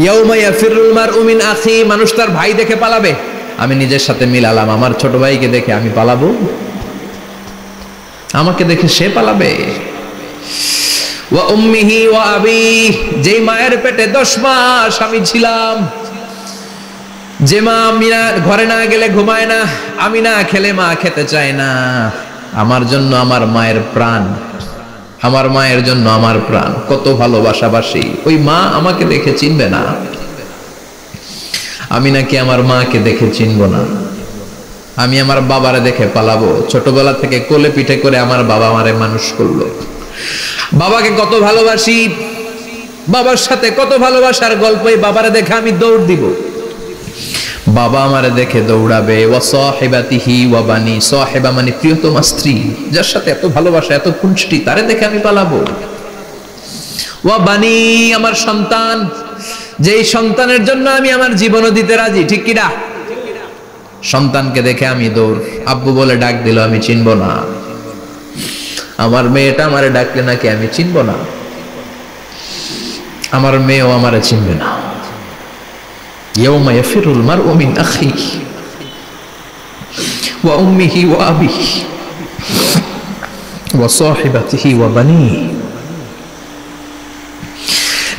ইয়াউমা ইয়াফিরুল মারউ মিন আখি, মানুষ তার ভাই দেখে পালাবে। আমি নিজের সাথে মিলালাম, আমার ছোট ভাইকে দেখে আমি পালাবো? আমাকে দেখে সে পালাবে? ওয়া উম্মিহি ওয়া আবি, যেই মায়ের পেটে 10 মাস আমি ছিলাম, যে মা আমি ঘরে না গেলে ঘুমায় না, আমি না খেলে মা খেতে চায় না, আমার জন্য আমার মায়ের প্রাণ, আমার মায়ের জন্য আমার প্রাণ, কত ভালোবাসাবাসী। ওই মা আমাকে দেখে চিনবে না, আমি নাকি আমার মাকে দেখে চিনব না? আমি আমার বাবারে দেখে পালাবো? ছোটবেলা থেকে কোলে পিঠে করে আমার বাবা আমারে মানুষ করলো, বাবাকে কত ভালোবাসি, বাবার সাথে কত ভালোবাসার গল্প, এই বাবারে দেখে আমি দৌড় দিব, বাবা আমারে দেখে দৌড়াবে। ওয়া সাহিবাতিহি ওয়া বানি, সাহিবা মানে প্রিয়তমা স্ত্রী, যার সাথে এত ভালোবাসা এত খুনষ্টি, তারে দেখে আমি পালাবো। ওয়া বানি, আমার সন্তান, যেই সন্তানের জন্য আমি আমার জীবনও দিতে রাজি, ঠিক কিনা? সন্তানকে দেখে আমি দৌড়। আব্বু বলে ডাক দিল, আমি চিনব না। আমার মেয়েটা আমারে ডাকলে নাকি আমি চিনব না? আমার মেয়েও আমারে চিনবে না। ইয়াউমা ইয়াফিরুল মারউ মিন আখিহি ওয়া উম্মিহি ওয়া আবিহি ওয়া সাহিবাতিহি ওয়া বানিহি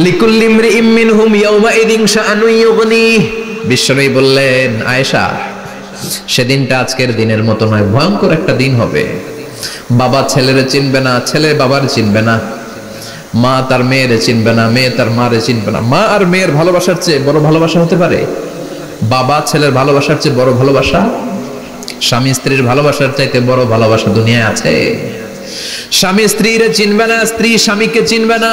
লিকুল্লি ইমরিইম মিনহুম ইয়াউমাইযিন শাআনুন ইউগনিহি। বিশ্বনবী বললেন, আয়েশা, সেদিনটা আজকের দিনের মতো নয়, ভয়ঙ্কর একটা দিন হবে। বাবা ছেলেরে চিনবে না, ছেলে বাবার চিনবে না, মা তার মেয়েরে চিনবে না, মেয়ে তার মারে চিনবে না। মা আর মেয়ের ভালোবাসার চেয়ে বড় ভালোবাসা হতে পারে? বাবা ছেলের ভালোবাসার চেয়ে বড় ভালোবাসা? স্বামী স্ত্রীর ভালোবাসার চাইতে বড় ভালোবাসা দুনিয়ায় আছে? স্বামী স্ত্রীরে চিনবে না, স্ত্রী স্বামীকে চিনবে না,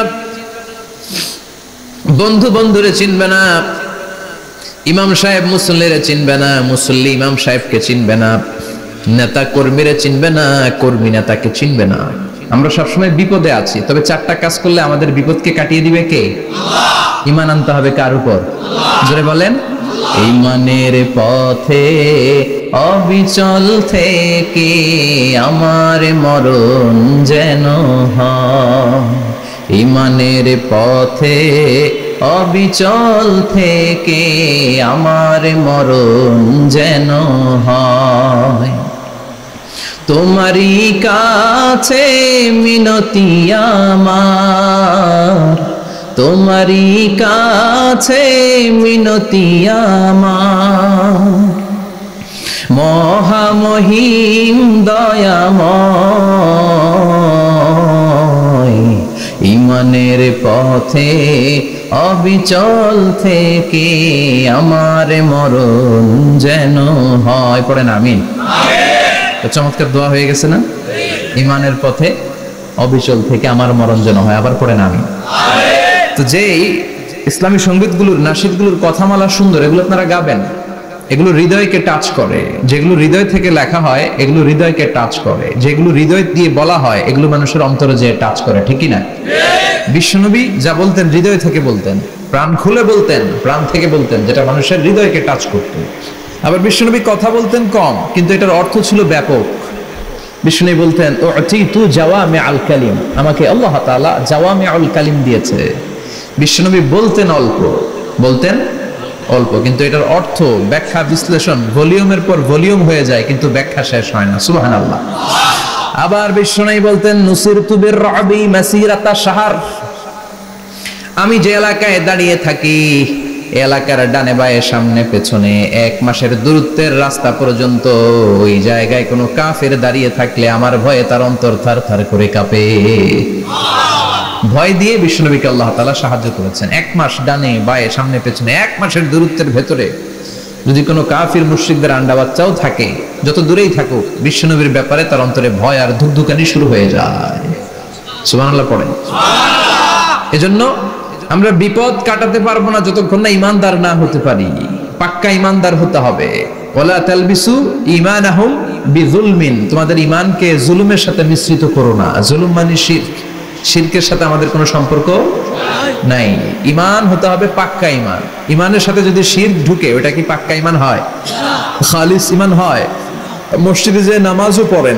বন্ধু বন্ধুরে চিনবে না, ইমাম সাহেব মুসল্লিরে চিনবে না, মুসল্লি ইমাম সাহেবকে চিনবে না, নেতা কর্মীরে চিনবে না, কর্মী নেতাকে চিনবে না। আমরা সবসময় বিপদে আছি, তবে 4টা কাজ করলে আমাদের বিপদকে কাটিয়ে দিবে কে? আল্লাহ। ঈমান আনতে হবে কার উপর? আল্লাহ। জোরে বলেন, ঈমানের পথে অবিচল থেকে আমার মরণ যেন হয়, ঈমানের পথে অবিচল থেকে আমার মরণ যেন হয়। তোমারই কাছে মিনতি আমার, তোমারই কাছে মিনতি আমার, মহামহিম দয়াময়, ঈমানের পথে অবিচল থেকে আমার মরণ যেন হয়। পড়েন আমিন। চমৎকার দোয়া হয়ে গেছে না? ঈমানের পথে অবিচল থেকে আমার মরণ যেন হয়। আবার পড়েন আমিন। তো যেই ইসলামী সঙ্গীতগুলোর নাশিদগুলোর কথামালা সুন্দর, এগুলো আপনারা গাবেন, এগুলো হৃদয়কে টাচ করে। যেগুলো হৃদয় থেকে লেখা হয় এগুলো হৃদয়কে টাচ করে, যেগুলো হৃদয় দিয়ে বলা হয় এগুলো মানুষের অন্তরে যে টাচ করে, ঠিক কি না? বিশ্বনবী যা বলতেন হৃদয় থেকে বলতেন, প্রাণ খুলে বলতেন, প্রাণ থেকে বলতেন, যেটা মানুষের হৃদয়কে টাচ করত। আবার বিশ্বনবী কথা বলতেন কম, কিন্তু এটার অর্থ ছিল ব্যাপক। বিশ্বনবী বলতেন, উতিতু জাওয়ামিআল কালিম, আমাকে আল্লাহ তাআলা জাওয়ামিউল কালিম দিয়েছে। বিশ্বনবী বলতেন অল্প, বলতেন অল্প, কিন্তু এটার অর্থ ব্যাখ্যা বিশ্লেষণ ভলিউমের পর ভলিউম হয়ে যায়, কিন্তু ব্যাখ্যা শেষ হয় না। সুবহানাল্লাহ। আবার বিশ্বনবী বলতেন, নুসিরতু বিররাবি মাসিরাতা শাহর, আমি যে এলাকায় দাঁড়িয়ে থাকি এলাকার ডানে বায়ে সামনে পেছনে 1 মাসের দূরত্বের রাস্তা পর্যন্ত ওই জায়গায় কোনো কাফের দাঁড়িয়ে থাকলে আমার ভয়ে তার অন্তর থারথার করে কাঁপে। ভয় দিয়ে বিশ্বনবীকে আল্লাহ তাআলা সাহায্য করেছেন। 1 মাস ডানে বায়ে সামনে পেছনে 1 মাসের দূরত্বের ভেতরে যদি কোনো কাফির মুশরিকদের আন্ডা বাচ্চাও থাকে, যত দূরেই থাকুক, বিশ্বনবীর ব্যাপারে তার অন্তরে ভয় আর ধুকধুকানি শুরু হয়ে যায়। সুবহানাল্লাহ পড়েন। এজন্য আমরা বিপদ কাটাতে পারবো না যতক্ষণ না ঈমানদার না হতে পারি। পাক্কা ঈমানদার হতে হবে। ওয়ালা তালবিসু ঈমানাহুম বিযুলমিন, তোমাদের ঈমানকে জুলুমের সাথে মিশ্রিত করো না। জুলুম মানে শিরক, শিরকের সাথে আমাদের কোনো সম্পর্ক নাই। ঈমান হতে হবে পাক্কা ঈমান। ঈমানের সাথে যদি শিরক ঢুকে ওটা কি পাক্কা ঈমান হয়? খালিস ঈমান হয়? মসজিদে যে নামাজও পড়েন,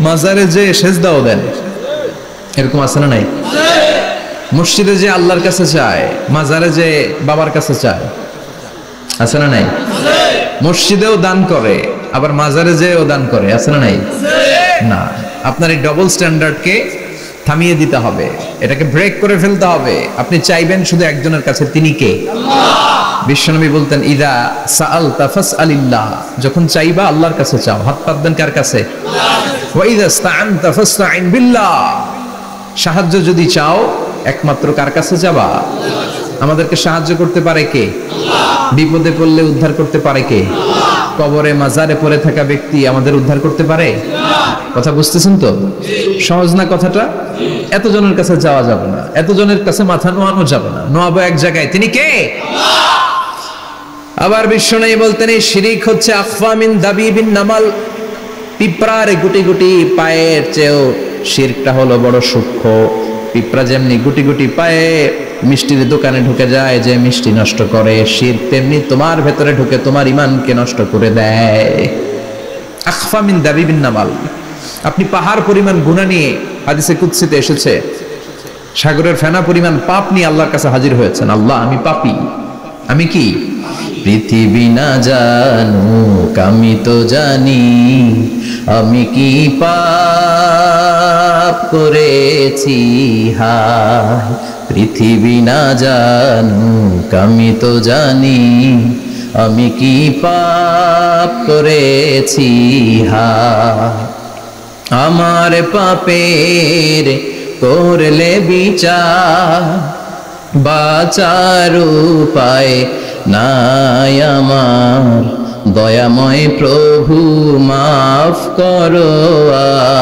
মাজারে যে সেজদাও দেন, এরকম আছে না নাই? মসজিদে যে আল্লাহর কাছে চায়, মাজারে যে বাবার কাছে চায়, আছে না নাই? মসজিদেও দান করে, আবার মাজারে যেও দান করে, আছে না নাই? না, আপনার এই ডবল স্ট্যান্ডার্ডকে থামিয়ে দিতে হবে, এটাকে ব্রেক করে ফেলতে হবে। আপনি চাইবেন শুধু একজনের কাছে, তিনি কে? বিশ্বনবী বলতেন, ইদা সাআলতা ফাসআলিল্লাহ, যখন চাইবা আল্লাহর কাছে চাও। হাত পাতবেন কার কাছে? ওয়া ইদা ইসতাআনতা ফাসতাইন বিল্লাহ, সাহায্য যদি চাও একমাত্র কার কাছে যাবা? আমাদেরকে সাহায্য করতে পারে কে? বিপদে পড়লে উদ্ধার করতে পারে কে? কবরে মাজারে পড়ে থাকা ব্যক্তি আমাদের উদ্ধার করতে পারে? কথা বুঝতেছেন তো? সহজ না কথাটা? এতজনের কাছে যাওয়া যাবে না, এতজনের কাছে মাথা নোয়ানো যাবে না, নোয়াবো এক জায়গায়, তিনি কে? আবার বিশ্বনবী বলতেন, এই শিরিক হচ্ছে আখফা মিন দাবিবিন নামাল, পিঁপড়ার গুটি গুটি পায়ের চেয়েও শিরকটা হলো বড় সূক্ষ্ম। পিঁপড়া যেমনি গুটি গুটি পায়ে মিষ্টির দোকানে ঢুকে যায়, যে মিষ্টি নষ্ট করে, শিরক তেমনি তোমার ভেতরে ঢুকে তোমার ঈমানকে নষ্ট করে দেয়। আখফা মিন দাবিবিন নামাল, আপনি পাহাড় পরিমাণ গুনাহ নিয়ে, হাদিসে কুদসিতে এসেছে, সাগরের ফেনা পরিমাণ পাপ নিয়ে আল্লাহর কাছে হাজির হয়েছেন। আল্লাহ, আমি পাপী, আমি কি? পৃথিবী না জানুক আমি তো জানি, আমি কি পাপ করেছি হায়। পৃথিবী না জানুক আমি তো জানি, আমি কি পাপ করেছি হায়। আমার পাপের করলে বিচার, বাঁচার উপায় নাই আমার, দয়াময় প্রভু মাফ করো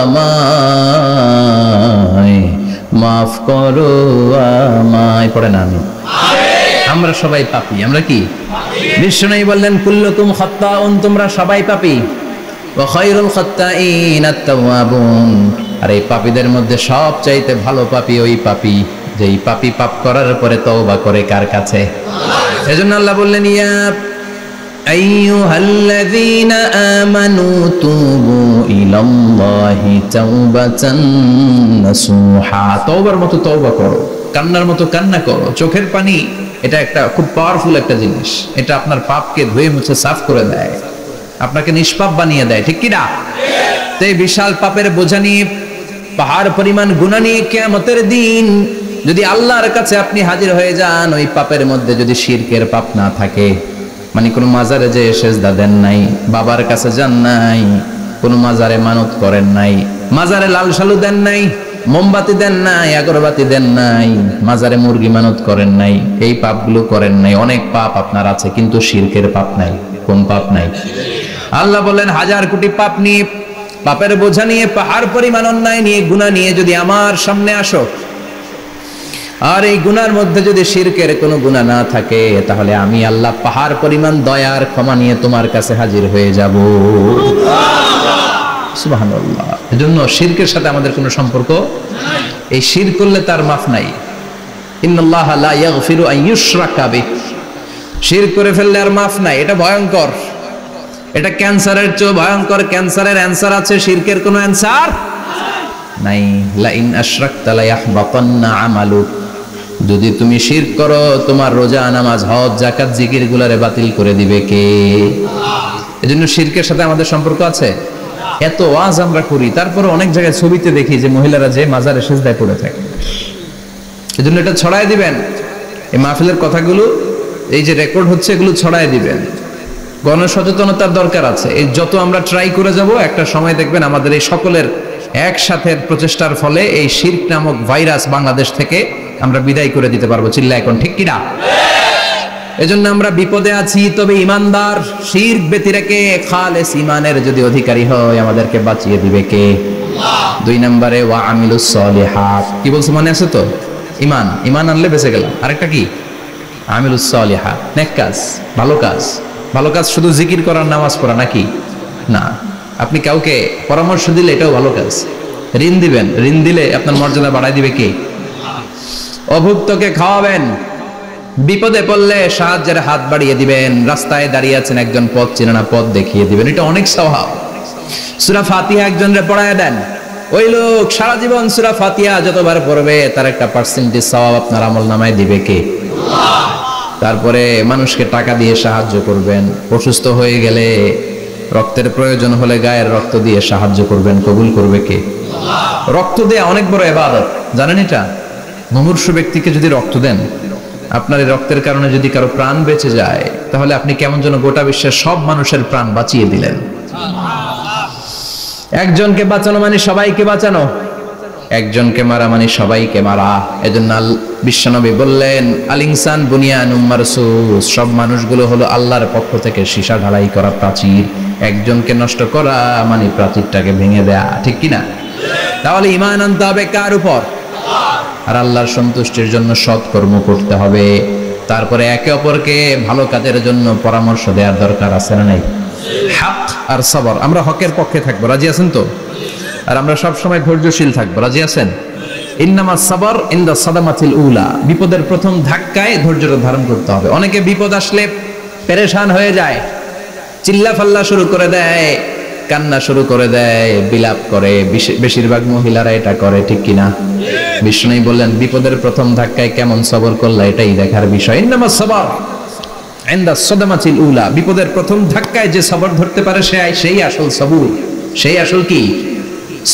আমায়, মাফ করো আমায়। পড়ে না আমি, আমরা সবাই পাপী। আমরা কি? বিশ্বনবী বললেন, কুল্লুকুম খাত্তাউন, তোমরা সবাই পাপী, ওয়া খায়রুল খাত্তাইন আত-তাওয়াবুন, আর এই পাপীদের মধ্যে সবচাইতে ভালো পাপী ওই পাপী যেই পাপী পাপ করার পরে তওবা করে কার কাছে? এজন্য আল্লাহ বললেন, ইয়া আইয়ুহাল্লাযীনা আমানু তুবু ইলাল্লাহি তাওবাতান নাসুহা, তওবার মতো তওবা করো, কান্নার মতো কান্না করো। চোখের পানি এটা একটা খুব পাওয়ারফুল একটা জিনিস, এটা আপনার পাপকে ধুয়ে মুছে সাফ করে দেয়, আপনাকে নিষ্পাপ বানিয়ে দেয়, ঠিক কি না? তো এই বিশাল পাপের বোঝা নিয়ে, পাহাড় পরিমাণ গুনাহ নিয়ে কিয়ামতের দিন যদি আল্লাহর কাছে আপনি হাজির হয়ে যান, ওই পাপের মধ্যে যদি শিরকের পাপ না থাকে, মানে কোনো মাজারে যে সেজদা দেন নাই, বাবার কাছে যান নাই, কোনো মাজারে মানত করেন নাই, মাজারে লাল শালু দেন নাই, মোমবাতি দেন নাই, আগরবাতি দেন নাই, মাজারে মুরগি মানত করেন নাই, এই পাপগুলো করেন নাই, অনেক পাপ আপনার আছে, কিন্তু শিরকের পাপ নাই। কোন পাপ নাই? আল্লাহ বলেন, হাজার কোটি পাপ নিয়ে, পাপের বোঝা নিয়ে, পাহাড় পরিমাণ অন্যায় নিয়ে, গুনাহ নিয়ে যদি আমার সামনে আসো, আর এই গুনার মধ্যে যদি শিরকের কোনো গুনাহ না থাকে, তাহলে আমি আল্লাহ পাহাড় পরিমাণ দয়ার ক্ষমা নিয়ে তোমার কাছে হাজির হয়ে যাব। সুবহানাল্লাহ। এজন্য শিরকের সাথে আমাদের কোনো সম্পর্ক নাই। এই শিরক করলে তার মাফ নাই। ইন্নাল্লাহা লা ইয়াগফিরু আন ইউশরাকা বিহি, শিরক করে ফেললে আর মাফ নাই। এটা ভয়ঙ্কর, এটা ক্যান্সারের চেয়ে ভয়ঙ্কর। ক্যান্সারের অ্যানসার আছে, শিরকের কোনো অ্যানসার নাই। লা ইন আশরাকতা লা ইয়াহবাতান্না আমালুক, যদি তুমি শিরক করো, তোমার রোজা, নামাজ, হজ, যাকাত, জিকির গুলারে বাতিল করে দিবে কে? এজন্য শিরকের সাথে আমাদের সম্পর্ক আছে। এত ওয়াজ আমরা করি, তারপরে অনেক জায়গায় ছবিতে দেখি যে মহিলারা যে মাজারে সেজদায় পড়ে থাকে। এজন্য এটা ছড়ায় দিবেন, এই মাহফিলের কথাগুলো এই যে রেকর্ড হচ্ছে, এগুলো ছড়ায় দিবেন। গণসচেতনতার দরকার আছে। এই যত আমরা ট্রাই করে যাব, একটা সময় দেখবেন আমাদের এই সকলের একসাথে প্রচেষ্টার ফলে এই শিরক নামক ভাইরাস বাংলাদেশ থেকে আমরা বিদায় করে দিতে পারবো। চিল্লা এখন, ঠিক কিনা? এজন্য আমরা বিপদে আছি, তবে ইমানদার, শিরক ব্যতি রেখে খালেস ইমানের যদি অধিকারী হয়, আমাদেরকে বাঁচিয়ে দিবে কে? দুই নম্বরে ওয়া আমিলুস সলিহাত। কি বলছে মনে আছে তো? ইমান, ইমান আনলে বেঁচে গেলাম। আরেকটা কি? আমিলুস সলিহাত, নেক কাজ, ভালো কাজ। ভালো কাজ শুধু জিকির করার, নামাজ পড়া নাকি? না। আপনি কাউকে পরামর্শ দিলে এটাও ভালো কাজ। ঋণ দিবেন, ঋণ দিলে আপনার মর্যাদা বাড়ায় দিবে কে? অভুক্তকে খাওয়াবেন, বিপদে পড়লে সাহায্যের হাত বাড়িয়ে দিবেন, রাস্তায় দাঁড়িয়ে আছেন একজন, পথ চেনে না, পথ দেখিয়ে দিবেন, এটা অনেক সওয়াব। সূরা ফাতিহা একজনরে পড়ায় দেন, ওই লোক সারা জীবন সূরা ফাতিহা যতবার পড়বে তার একটা পার্সেন্টেজ সওয়াব আপনার আমলনামায় দিবে কে? তারপরে মানুষকে টাকা দিয়ে সাহায্য করবেন, অসুস্থ হয়ে গেলে রক্তের প্রয়োজন হলে গায়ের রক্ত দিয়ে সাহায্য করবেন, কবুল করবে কে? রক্ত দেয়া অনেক বড় ইবাদত, জানেন এটা? মুমূর্ষু ব্যক্তিকে যদি রক্ত দেন, আপনার এই রক্তের কারণে যদি কারো প্রাণ বেঁচে যায়, তাহলে আপনি কেমন যেন গোটা বিশ্বের সব মানুষের প্রাণ বাঁচিয়ে দিলেন। একজনকে বাঁচানো মানে সবাইকে বাঁচানো, একজনকে মারা মানে সবাইকে মারা। এজন্য বিশ্বনবী বললেন, আল ইনসান বুনিয়ানুম মারসুস, সব মানুষগুলো হলো আল্লাহর পক্ষ থেকে সীসা ঢালাই করা প্রাচীর। একজনকে নষ্ট করা মানে প্রাচীরটাকে ভেঙে দেয়া, ঠিক কিনা? তাহলে ঈমান আনতে হবে কার উপর? আর আল্লাহর সন্তুষ্টির জন্য সৎ কর্ম করতে হবে। তারপরে একে অপরকে ভালো কাজের জন্য পরামর্শ দেওয়ার দরকার আছে না নাই? হক আর সবর, আমরা হকের পক্ষে থাকবো, রাজি আছেন তো? আর আমরা সব সময় ধৈর্যশীল থাকবো, রাজি আছেন? ইন্নামাস সাবর ইনদা সাদামাতিল উলা, বিপদের প্রথম ধাক্কায় ধৈর্যটা ধারণ করতে হবে। অনেকে বিপদ আসলে পেরেশান হয়ে যায়, চিল্লা ফাল্লা শুরু করে দেয়, কান্না শুরু করে দেয়, বিলাপ করে। বেশিরভাগ মহিলারা এটা করে, ঠিক কিনা? বিষ্ণু বললেন, বিপদের প্রথম ধাক্কায় কেমন সবর করলা এটাই দেখার বিষয়। ইন্নামাস সাবর ইনদা সাদামাতিল উলা, বিপদের প্রথম ধাক্কায় যে সবর ধরতে পারে সেই আসল সবুর, সেই আসল কি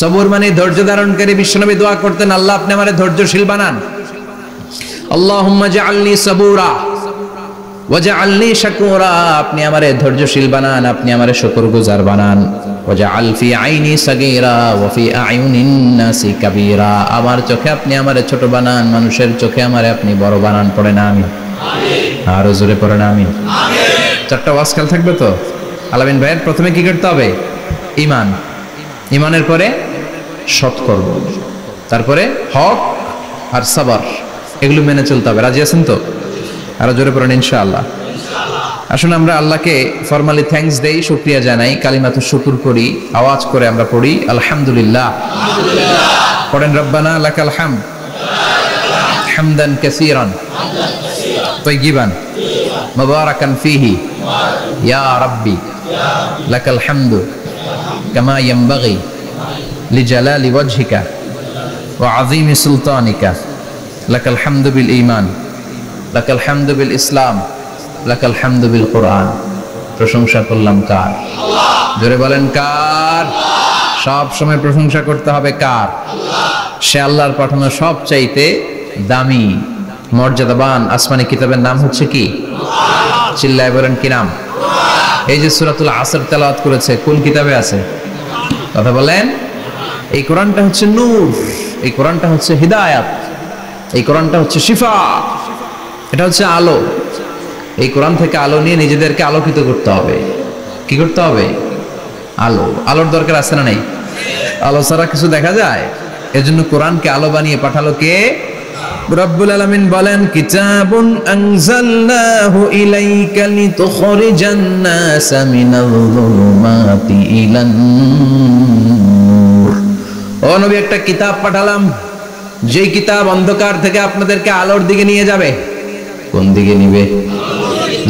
সবর মানে ধৈর্য ধারণকারী। বিশ্বনবী দোয়া করতেন, আল্লাহ আপনি আমারে ধৈর্যশীল বানান, আল্লাহুম্মা জাআলনি সাবুরা ওয়াজআলনি শাকুরা, আপনি আমারে ধৈর্যশীল বানান, আপনি আমারে শুকরগুজার বানান। ওয়াজআল ফি আইনি সাগীরা ওয়া ফি আয়ুনিন নাসি কাবীরা, আমার চোখে আপনি আমারে ছোট বানান, মানুষের চোখে আমারে আপনি বড় বানান। পড়ে না আমিন? আর জোরে পড়ে না আমিন? চারটা ওয়াজ কাল থাকবে তো। আলামিন ভাইয়ের প্রথমে কি করতে হবে? ঈমান, ঈমানের পরে সৎকর্ম, তারপরে হক আর সবর, এগুলো মেনে চলতে হবে। রাজি আছেন তো? আরো জোরে পড়েন ইনশাআল্লাহ। আসুন আমরা আল্লাহকে ফরমালি থ্যাঙ্কস দেই, শুকরিয়া জানাই, কালিমাতুশ শুকর করি, আওয়াজ করে আমরা পড়ি আলহামদুলিল্লাহ। পড়েন রব্বানা লাকাল হামদ হামদান কাসীরান তাইয়িবান মুবারাকান ফীহি ইয়া রাব্বি লাকাল হামদু কামা ইয়ানবাগি লিজালালি ওয়াজহিকা ওয়া আযীমি সুলতানিকা লাকাল হামদু বিল ঈমান লাকাল হামদু বিল ইসলাম লাকাল হামদু বিল কুরআন। প্রশংসা করলাম কার? জোরে বলেন কার? সব সময় প্রশংসা করতে হবে কার? সে আল্লাহর পাঠানো সবচাইতে দামি মর্যাদাবান আসমানি কিতাবের নাম হচ্ছে কি? চিল্লায় বলেন কি নাম? এই যে সূরাতুল আসর তেলাওয়াত করেছে, কোন কিতাবে আছে? কথা বলেন। এই কোরআনটা হচ্ছে নূর, এই কোরআনটা হচ্ছে হিদায়াত, এই কোরআনটা হচ্ছে শিফা, এটা হচ্ছে আলো। এই কোরআন থেকে আলো নিয়ে নিজেদেরকে আলোকিত করতে হবে। কি করতে হবে? আলো। আলোর দরকার আছে না নেই? আলো ছাড়া কিছু দেখা যায়? এজন্য কোরআনকে আলো বানিয়ে পাঠালো কে? রব্বুল আলামিন বলেন, কিতাবুন আনজালনাহু ইলাইকা লিতুখরিজান নাসা মিনাল যুলুমাতি ইলান নূর। ও নবী, একটা কিতাব পাঠালাম, যেই কিতাব অন্ধকার থেকে আপনাদেরকে আলোর দিকে নিয়ে যাবে। কোন দিকে নিবে?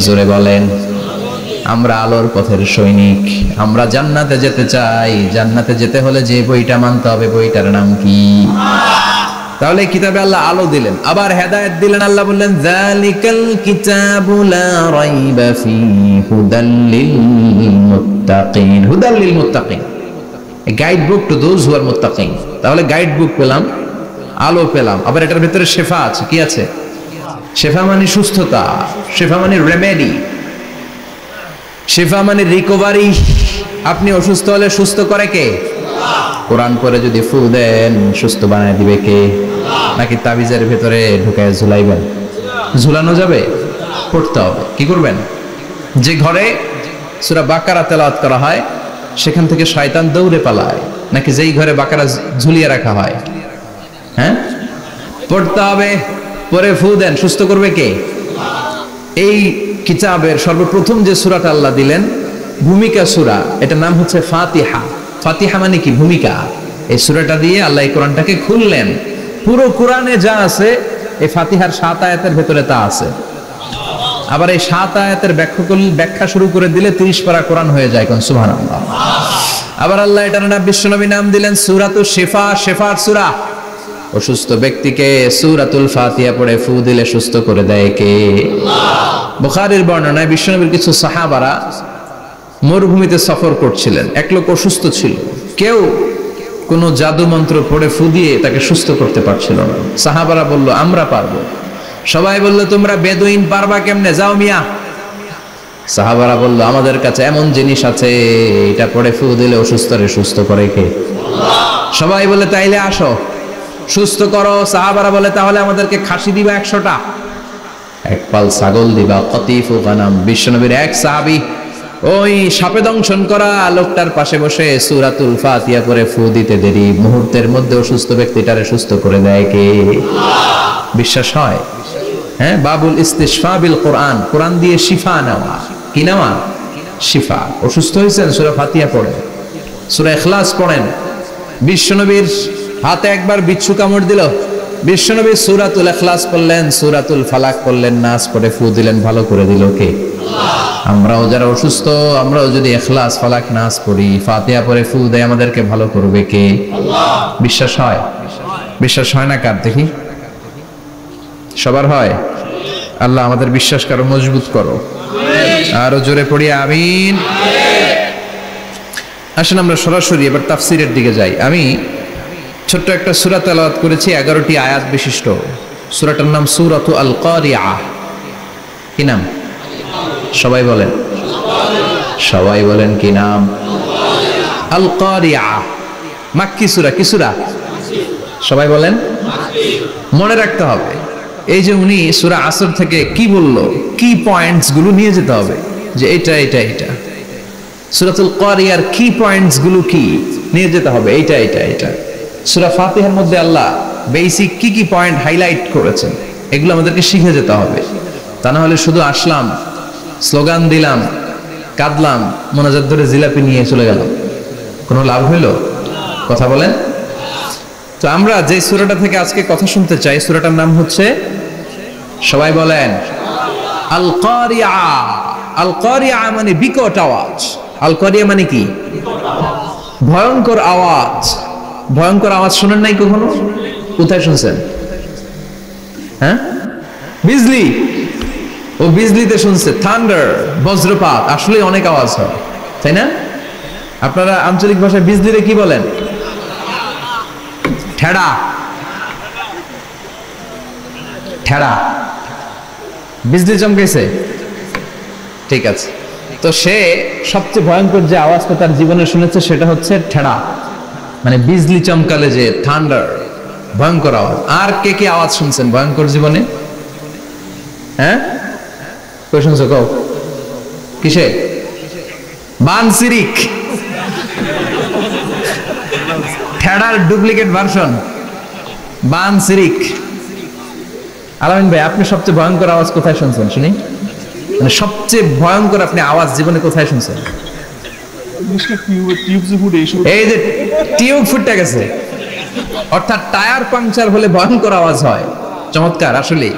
জোরে বলেন। আমরা আলোর পথের সৈনিক, আমরা জান্নাতে যেতে চাই। জান্নাতে যেতে হলে যে বইটা মানতে হবে, বইটার নাম কি? তাহলে কিতাবে আল্লাহ আলো দিলেন, আবার হেদায়েত দিলেন। আল্লাহ বললেন, যালিকাল কিতাবু লা রাইবা ফীহি হুদাল লিল মুত্তাকিন। হুদাল লিল মুত্তাকিন, a guide book to those who are মুত্তাকিন। তাহলে গাইড বুক পেলাম, আলো পেলাম, আবার এটার ভিতরে শেফা আছে। কি আছে? শেফা মানে সুস্থতা, শেফা মানে রেমেডি, শেফা মানে রিকভারি। আপনি অসুস্থ হলে সুস্থ করে কে? কোরআন পড়ে যদি ফু দেন, সুস্থ বানায় দিবে কে? নাকি তাবিজের ভেতরে ঢুকায় ঝুলাইবেন? ঝুলানো যাবে? পড়তে হবে। কি করবেন? যে ঘরে সূরা বাকারা তেলাওয়াত করা হয় সেখান থেকে শয়তান দৌড়ে পালায়, নাকি যেই ঘরে বাকারা ঝুলিয়ে রাখা হয়? হ্যাঁ, পড়তে হবে। পরে ফু দেন, সুস্থ করবে কে? এই কিতাবের সর্বপ্রথম যে সূরাটা আল্লাহ দিলেন, ভূমিকা সূরা, এটার নাম হচ্ছে ফাতিহা। ফাতিহা মানে কি? ভূমিকা। এই সূরাটা দিয়ে আল্লাহ এই কোরআনটাকে খুললেন। পুরো কোরআনে যা আছে এই ফাতিহার 7 আয়াতের ভেতরে তা আছে। আবার এই 7 আয়াতের ব্যাখ্যা শুরু করে দিলে 30 পারা কোরআন হয়ে যায়। কোন সুবহানাল্লাহ। আবার আল্লাহ এটার নাম বিশ্বনবী নাম দিলেন সূরাতুশ শিফা, শিফার সূরা। অসুস্থ ব্যক্তিকে সূরাতুল ফাতিহা পড়ে ফু দিলে সুস্থ করে দেয় কে? আল্লাহ। বুখারীর বর্ণনায় বিশ্বনবীর কিছু সাহাবারা মরুভূমিতে সফর করছিলেন, এক লোক অসুস্থ ছিল, কেউ কোন জাদু মন্ত্র পড়ে ফু দিয়ে তাকে সুস্থ করতে পারছিল না। সাহাবারা বলল আমরা পারবো। সবাই বলল তোমরা বেদুইন পারবা কেমনে, যাও মিয়া। সাহাবারা বলল আমাদের কাছে এমন জিনিস আছে, এটা পড়ে ফু দিলে অসুস্থরে সুস্থ করে কে? আল্লাহ। সবাই বলে তাইলে আসো সুস্থ করো। সাহাবারা বলে তাহলে আমাদেরকে খাসি দিবা 100টা, এক পাল ছাগল দিবা, কতিফু গানাম। বিশ্বনবীর এক সাহাবী ওই সাপে দংশন করা লোকটার পাশে বসে সূরাতুল ফাতিহা পড়ে ফু দিতে দেরি মুহূর্তের মধ্যে অসুস্থ ব্যক্তিটারে সুস্থ করে দেয় কে? আল্লাহ। বিশ্বাস হয়? হ্যাঁ, বাবুল ইস্তিশফা বিল কোরআন, কোরআন দিয়ে শিফা নেওয়া। কি নেওয়া? শিফা। অসুস্থ হয়েছেন, সূরা ফাতিহা পড়েন, সূরা ইখলাস পড়েন। বিশ্বনবীর হাতে একবার বিচ্ছু কামড় দিল, বিশ্বনবী সূরাতুল ইখলাস পড়লেন, সূরাতুল ফালাক পড়লেন, নাস পড়ে ফু দিলেন, ভালো করে দিল কে? আল্লাহ। আমরাও যারা অসুস্থ, আমরাও যদি ইখলাস ফালাক নাস পড়ি, ফাতিহা পড়ে ফু দেয়, আমাদেরকে ভালো করবে কে? আল্লাহ। বিশ্বাস হয়? বিশ্বাস হয় না কার দেখি? সবার হয়? আল্লাহ আমাদের বিশ্বাস করো, মজবুত করো। আরো জোরে পড়ি আমিন। আসেন আমরা সরাসরি এবার তাফসিরের দিকে যাই। আমি ছোট্ট একটা সূরা তেলাওয়াত করেছি, 11টি আয়াত বিশিষ্ট। সূরাটার নাম সূরাতু আল কারিআ। কি নাম? সবাই বলেন, সবাই বলেন কি নাম? আল কারিআ। মাক্কি সূরা। কি সূরা? সবাই বলেন। মনে রাখতে হবে, এই যে উনি সূরা আসর থেকে কি বললো, কি পয়েন্টস গুলো নিয়ে যেতে হবে, যে এটা এটা এটা। সূরাতুল কারিয়ার কি পয়েন্টস গুলো কি নিয়ে যেতে হবে, এইটা এটা এটা। সূরা ফাতিহার মধ্যে আল্লাহ বেসিক কি কি পয়েন্ট হাইলাইট করেছেন, এগুলো আমাদেরকে শিখে যেতে হবে। তা না হলে শুধু আসলাম, স্লোগান দিলাম, কাঁদলাম, মোনাজাত ধরে জিলাপি নিয়ে চলে গেলাম, কোনো লাভ হইল? কথা বলেন। তো আমরা যে সূরাটা থেকে আজকে কথা শুনতে চাই, সূরাটার নাম হচ্ছে, সবাই বলেন, আল কারিআ। আল কারিআ মানে বিকট আওয়াজ। আল কারিআ মানে কি? ভয়ঙ্কর আওয়াজ। ভয়ঙ্কর আওয়াজ শুনেন নাই কখনো? কোথায় শুনছেন? হ্যাঁ, বিজলি। ও বিজলিতে শুনছে, থান্ডার, বজ্রপাত। আসলে অনেক আওয়াজ হয়, তাই না? আপনারা আঞ্চলিক ভাষায় বিজলিরে কি বলেন? ঠেড়া। ঠেড়া। বিজলি চমকেছে, ঠিক আছে। তো সে সবচেয়ে ভয়ঙ্কর যে আওয়াজটা তার জীবনে শুনেছে সেটা হচ্ছে ঠেড়া, মানে বিজলি চমকালে যে থান্ডার, ভয়ঙ্কর আওয়াজ। আর কে কে আওয়াজ শুনছেন ভয়ঙ্কর জীবনে? হ্যাঁ, কই শুনছো? কও কিসে? বানসিরিক, ঠেড়ার ডুপ্লিকেট ভার্সন বানসিরিক। আলামিন ভাই, আপনি সবচেয়ে ভয়ঙ্কর আওয়াজ কোথায় শুনছেন শুনি? মানে সবচেয়ে ভয়ঙ্কর আপনি আওয়াজ জীবনে কোথায় শুনছেন? এই যে টিউব ফুটে গেছে, অর্থাৎ টায়ার পাংচার হলে ভয়ঙ্কর আওয়াজ হয়। চমৎকার। আসলে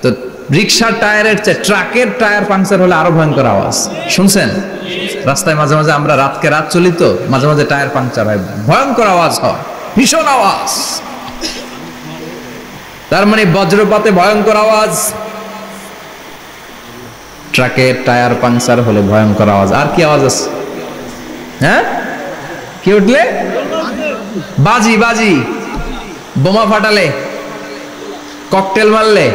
তো রিক্সার টায়ারের চেয়ে ট্রাকের টায়ার পাংচার হলে আরো ভয়ঙ্কর আওয়াজ। শুনছেন? রাস্তায় মাঝে মাঝে আমরা রাতকে রাত চলি, তো মাঝে মাঝে টায়ার পাংচার হয়, ভয়ঙ্কর আওয়াজ হয়, ভীষণ আওয়াজ। তার মানে বজ্রপাতে ভয়ঙ্কর আওয়াজ, ট্রাকের টায়ার পাংচার হলে ভয়ঙ্কর আওয়াজ। আর কি আওয়াজ আছে? হ্যাঁ, কি উঠলে? বাজি। বাজি, বোমা ফাটালে, ককটেল মারলে।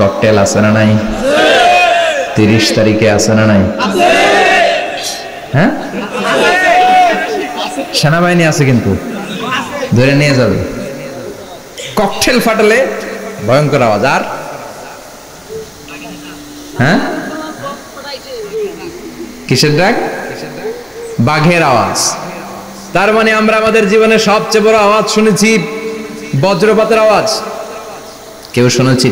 ককটেল আছে না নাই? 30 তারিখে আছে না নাই? হ্যাঁ, সেনাবাহিনী আছে কিন্তু ধরে নিয়ে যাবে। ককটেল ফাটালে ভয়ঙ্কর আওয়াজ। আর হ্যাঁ, কিসের ডাক? বাঘের আওয়াজ। তার মানে আমরা আমাদের জীবনে সবচেয়ে বড় আওয়াজ শুনেছি বজ্রপাতের আওয়াজ। কেউ শুনেছি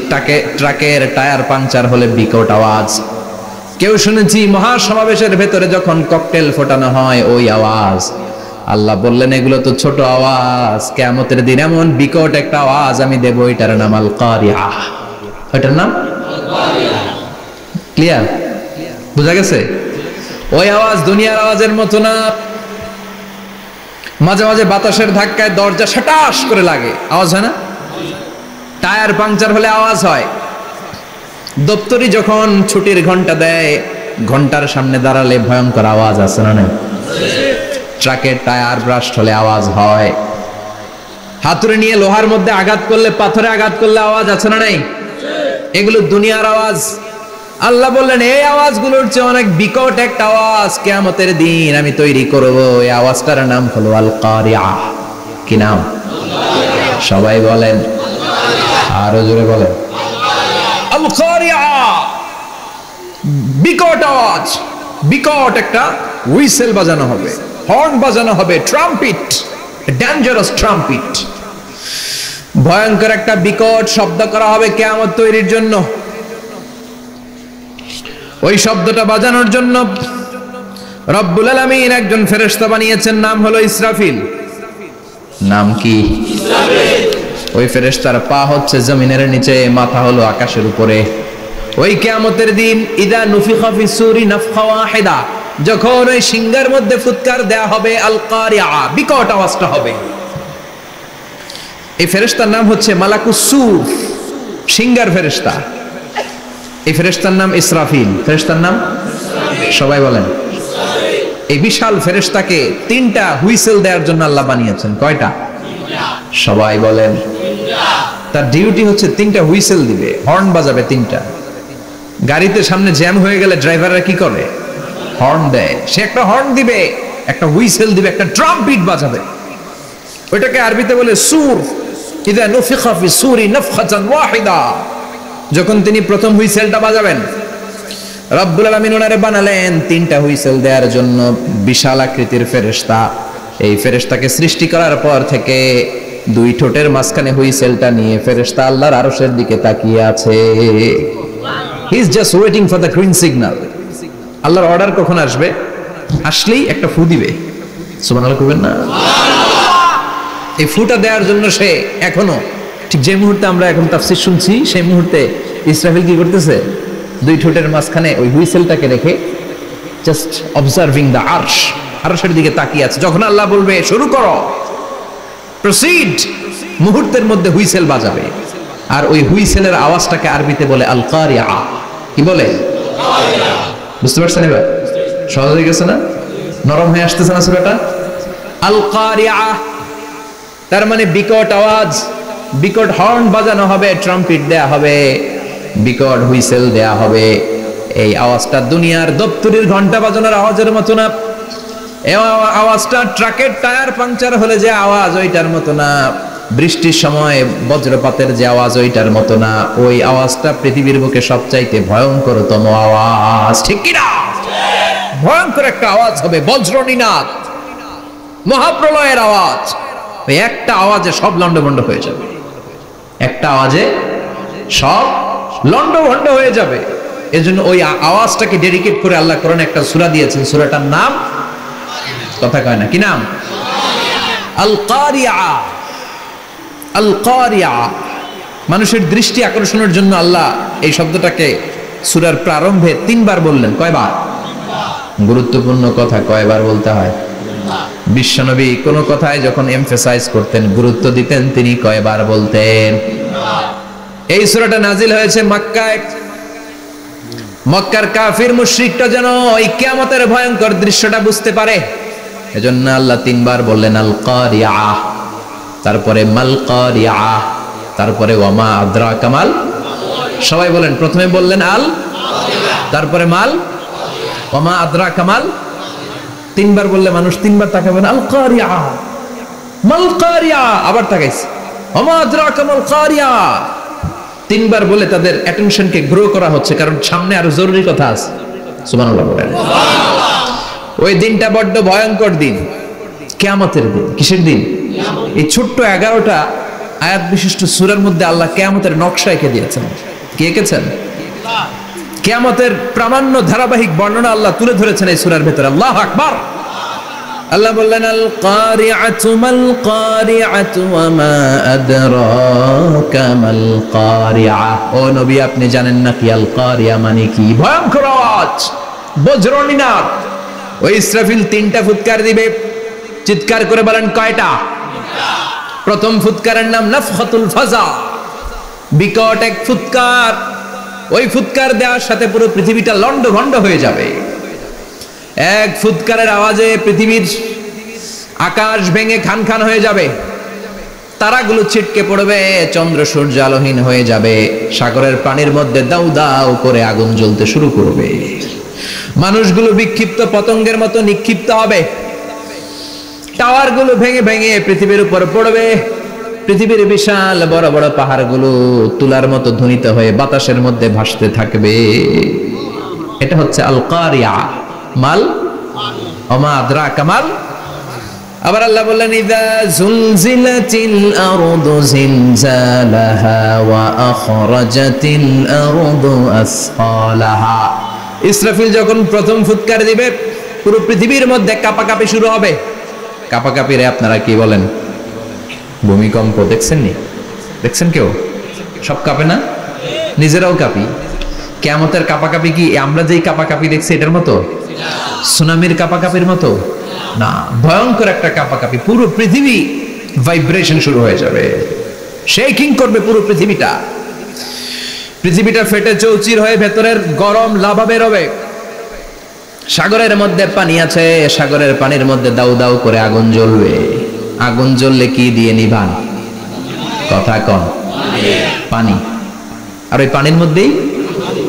ট্রাকের টায়ার পাংচার হলে বিকট আওয়াজ। কেউ শুনেছি মহাসমাবেশের ভেতরে যখন ককটেল ফোটানো হয় ওই আওয়াজ। আল্লাহ বললেন এগুলো তো ছোট আওয়াজ, কিয়ামতের দিন এমন বিকট একটা আওয়াজ আমি দেব, এটার নাম আল কারিআ। এটার নাম ক্লিয়ার? বুঝা গেছে? ওই আওয়াজ দুনিয়ার আওয়াজের মতো না, মাঝে মাঝে বাতাসের ধাক্কায় দরজা সাটাস করে লাগে, আওয়াজ হয় না? টায়ার পাংচার হলে আওয়াজ হয়। দপ্তরি যখন ছুটির ঘন্টা দেয়, ঘন্টার সামনে দাঁড়ালে ভয়ঙ্কর আওয়াজ আছে না? নাই? ট্রাকের টায়ার ব্রাস্ট হলে আওয়াজ হয়। হাতুড়ি নিয়ে লোহার মধ্যে আঘাত করলে, পাথরে আঘাত করলে আওয়াজ আছে না? নাই? এগুলো দুনিয়ার আওয়াজ। আল্লাহ বললেন এই আওয়াজগুলোর চেয়ে অনেক বিকট একটা আওয়াজ কিয়ামতের দিন আমি তৈরি করব। এই আওয়াজটার নাম হলো আল কারিয়া। কি নাম? সবাই বলেন, আরো জোরে বলেন, আল কারিয়া। বিকট আওয়াজ, বিকট একটা হুইসেল বাজানো হবে, হর্ন বাজানো হবে, ট্রাম্পিট, ডেঞ্জারাস ট্রাম্পিট। ভয়ঙ্কর একটা বিকট শব্দ করা হবে কিয়ামত তৈরির জন্য। ওই শব্দটা বাজানোর জন্য রব্বুল আলামিন একজন ফেরেশতা বানিয়েছেন, নাম হলো ইসরাফিল। নাম কি? ইসরাফিল। ওই ফেরেশতার পা হচ্ছে জমিনের নিচে, মাথা হলো আকাশের উপরে। ওই কিয়ামতের দিন ইদা নুফিখা ফিস সূরি নাফখা ওয়াহিদা, যখন ওই সিংহের মধ্যে ফুৎকার দেয়া হবে, আল কারিয়া, বিকট আওয়াজটা হবে। এই ফেরেশতার নাম হচ্ছে মালাকুস সূর, সিংহের ফেরেশতা। এই ফেরেশতার নাম ইসরাফিল। ফেরেশতার নাম সবাই বলেন। এই বিশাল ফেরেশতাকে তিনটা হুইসেল দেওয়ার জন্য আল্লাহ বানিয়েছেন। কয়টা? সবাই বলেন। তার ডিউটি হচ্ছে তিনটা হুইসেল দিবে, হর্ন বাজাবে তিনটা। গাড়িতে সামনে জ্যাম হয়ে গেলে ড্রাইভাররা কি করে? হর্ন দেয়। সে একটা হর্ন দিবে, একটা হুইসেল দিবে, একটা ট্রাম্পিট বাজাবে। ওইটাকে আরবিতে বলে সুর। ইদা নুফিখা ফিস সূরি নাফখাতান ওয়াহিদা, যখন তিনি প্রথম হুইসেলটা বাজাবেন, রব্বুল আলামিন ওনারে বানালেন তিনটা হুইসেল দেওয়ার জন্য, বিশাল আকৃতির ফেরেশতা। এই ফেরেশতাকে সৃষ্টি করার পর থেকে দুই ঠোঁটের মাঝখানে হুইসেলটা নিয়ে ফেরেশতা আল্লাহর আরশের দিকে তাকিয়ে আছে। He is just waiting for the green signal. আল্লাহর অর্ডার কখন আসবে? আসলেই একটা ফু দিবে। সুবহানাল্লাহ কইবেন না? এই ফুটা দেওয়ার জন্য সে এখনো, ঠিক যে মুহূর্তে আমরা এখন তাফসীর শুনছি, সেই মুহূর্তে ইসরাফিল কি করতেছে? দুই ঠোঁটের মাঝখানে ওই হুইসেলটাকে রেখে জাস্ট অবজার্ভিং দ্য আরশ, আরশের দিকে তাকিয়ে আছে। যখন আল্লাহ বলবে শুরু করো, প্রসিড, মুহূর্তের মধ্যে হুইসেল বাজাবে। আর ওই হুইসেলের আওয়াজটাকে আরবিতে বলে আল কারিয়া। কি বলে? বুঝতে পারছেন এবার? সহজ হয়ে গেছে না? নরম হয়ে আসতেছে না সূরাটা? আল কারিয়া তার মানে বিকট আওয়াজ, বিকট হর্ন বাজানো হবে, ট্রাম্পিট দেয়া হবে, বিকট হুইসেল দেয়া হবে। এই আওয়াজটা দুনিয়ার দপ্তরির ঘন্টা বাজানোর আওয়াজের মতো না। এই আওয়াজটা ট্রাকের টায়ার পাংচার হলে যে আওয়াজ, ওইটার মতো না। বৃষ্টির সময় বজ্রপাতের যে আওয়াজ, ওইটার মতো না। ওই আওয়াজটা পৃথিবীর বুকে সবচাইতে ভয়ঙ্করতম আওয়াজ। ঠিক কি না? ভয়ঙ্কর একটা আওয়াজ হবে, বজ্রনিনাদ, মহাপ্রলয়ের আওয়াজ। ওই একটা আওয়াজে সব লন্ডভন্ড হয়ে যাবে। একটা আওয়াজে সব লন্ডভন্ড হয়ে যাবে। এজন্য ওই আওয়াজটাকে ডেডিকেট করে আল্লাহ কোরআনে একটা সূরা দিয়েছেন। সূরাটার নাম, কথা কয় না, কি নাম? আল কারিয়া। আল কারিয়া, মানুষের দৃষ্টি আকর্ষণের জন্য আল্লাহ এই শব্দটাকে সূরার প্রারম্ভে 3 বার বললেন। কয়বার? গুরুত্বপূর্ণ কথা কয়বার বলতে হয়? বিশ্বনবী কোন কথায় যখন এমফাসাইজ করতেন, গুরুত্ব দিতেন, তিনি কয়বার বলতেন? এই সূরাটা নাজিল হয়েছে মক্কায়। মক্কার কাফির মুশরিকরা যেন এই কিয়ামতের ভয়ঙ্কর দৃশ্যটা বুঝতে পারে, এজন্য আল্লাহ 3 বার বললেন আল কারিয়া, তারপরে মাল কারিয়া, তারপরে ওয়ামা আদরাকা মাল। সবাই বলেন, প্রথমে বললেন আল, তারপরে মাল, ওয়ামা আদরাকা মাল। 3 বার বললে মানুষ 3 বার তাকাবেন, আল কারিয়া, মাল কারিয়া, আবার তাকাইছে, ওয়ামা আদরাকা মাল কারিয়া। 3 বার বলে তাদের অ্যাটেনশনকে গ্রো করা হচ্ছে, কারণ সামনে আরো জরুরি কথা আছে। সুবহানাল্লাহ বলেন। ওই দিনটা বড্ড ভয়ঙ্কর দিন, কিয়ামতের দিন। কিসের দিন? এই ছোট্ট 11টা আয়াত বিশিষ্ট সূরার মধ্যে আল্লাহ কিয়ামতের নকশা এঁকে দিয়েছেন। কে এঁকেছেন? কিয়ামতের প্রামাণ্য ধারাবাহিক বর্ণনা আল্লাহ তুলে ধরেছেন এই সূরার ভেতরে। আল্লাহু আকবার। আল্লাহ বললেন আল কারিআতু মাল কারিআতু ওয়া মা আদরাকা মাল কারিআ। ও নবী, আপনি জানেন না কি আল কারিয়া মানে কি? ভয়ঙ্কর আওয়াজ, বজ্রনিনাদ। ওই ইসরাফিল 3টা ফুৎকার দিবে। চিৎকার করে বলেন কয়টা? প্রথম ফুৎকারের নাম নাফখাতুল ফাজা, বিকট এক ফুৎকার। ওই ফুৎকার দেওয়ার সাথে পুরো পৃথিবীটা লন্ডভন্ড হয়ে যাবে। এক ফুৎকারের আওয়াজে পৃথিবীর আকাশ ভেঙে খান খান হয়ে যাবে, তারাগুলো ছিটকে পড়বে, চন্দ্র সূর্য আলোহীন হয়ে যাবে, সাগরের পানির মধ্যে দাউ দাউ করে আগুন জ্বলতে শুরু করবে, মানুষগুলো বিক্ষিপ্ত পতঙ্গের মতো নিক্ষিপ্ত হবে, টাওয়ারগুলো ভেঙে ভেঙে পৃথিবীর উপর পড়বে, পৃথিবীর বিশাল বড় বড় পাহাড়গুলো তুলার মতো ধ্বনিত হয়ে বাতাসের মধ্যে ভাসতে থাকবে। এটা হচ্ছে আল কারিয়া। মাল ওমা আদরাকা মাল। আবার আল্লাহ বললেন ইযা যুলজিলাতিল আরদু জিলজালাহা ওয়া আখরাজাতিল আরদু আসফালাহা। ইসরাফিল যখন প্রথম ফুৎকার দিবে পুরো পৃথিবীর মধ্যে কাঁপাকাঁপি শুরু হবে। কাঁপাকাঁপিরে আপনারা কি বলেন? ভূমিকম্প দেখছেন নি? দেখছেন কেউ? সব কাঁপে না? নিজেরাও কাঁপি। কিয়ামতের কাঁপাকাঁপি কি আমরা যেই কাঁপাকাঁপি দেখছি এটার মতো? সুনামির কাঁপাকাঁপির মতো না, ভয়ঙ্কর একটা কাঁপাকাঁপি। পুরো পৃথিবী ভাইব্রেশন শুরু হয়ে যাবে, শেকিং করবে পুরো পৃথিবীটা। পৃথিবীটা ফেটে চৌচির হয়ে ভেতরের গরম লাভা বের হবে। সাগরের মধ্যে পানি আছে, সাগরের পানির মধ্যে দাউ দাউ করে আগুন জ্বলবে। আগুন জ্বললে কি দিয়ে নিভান? কথা কন। পানি। আর ওই পানির মধ্যেই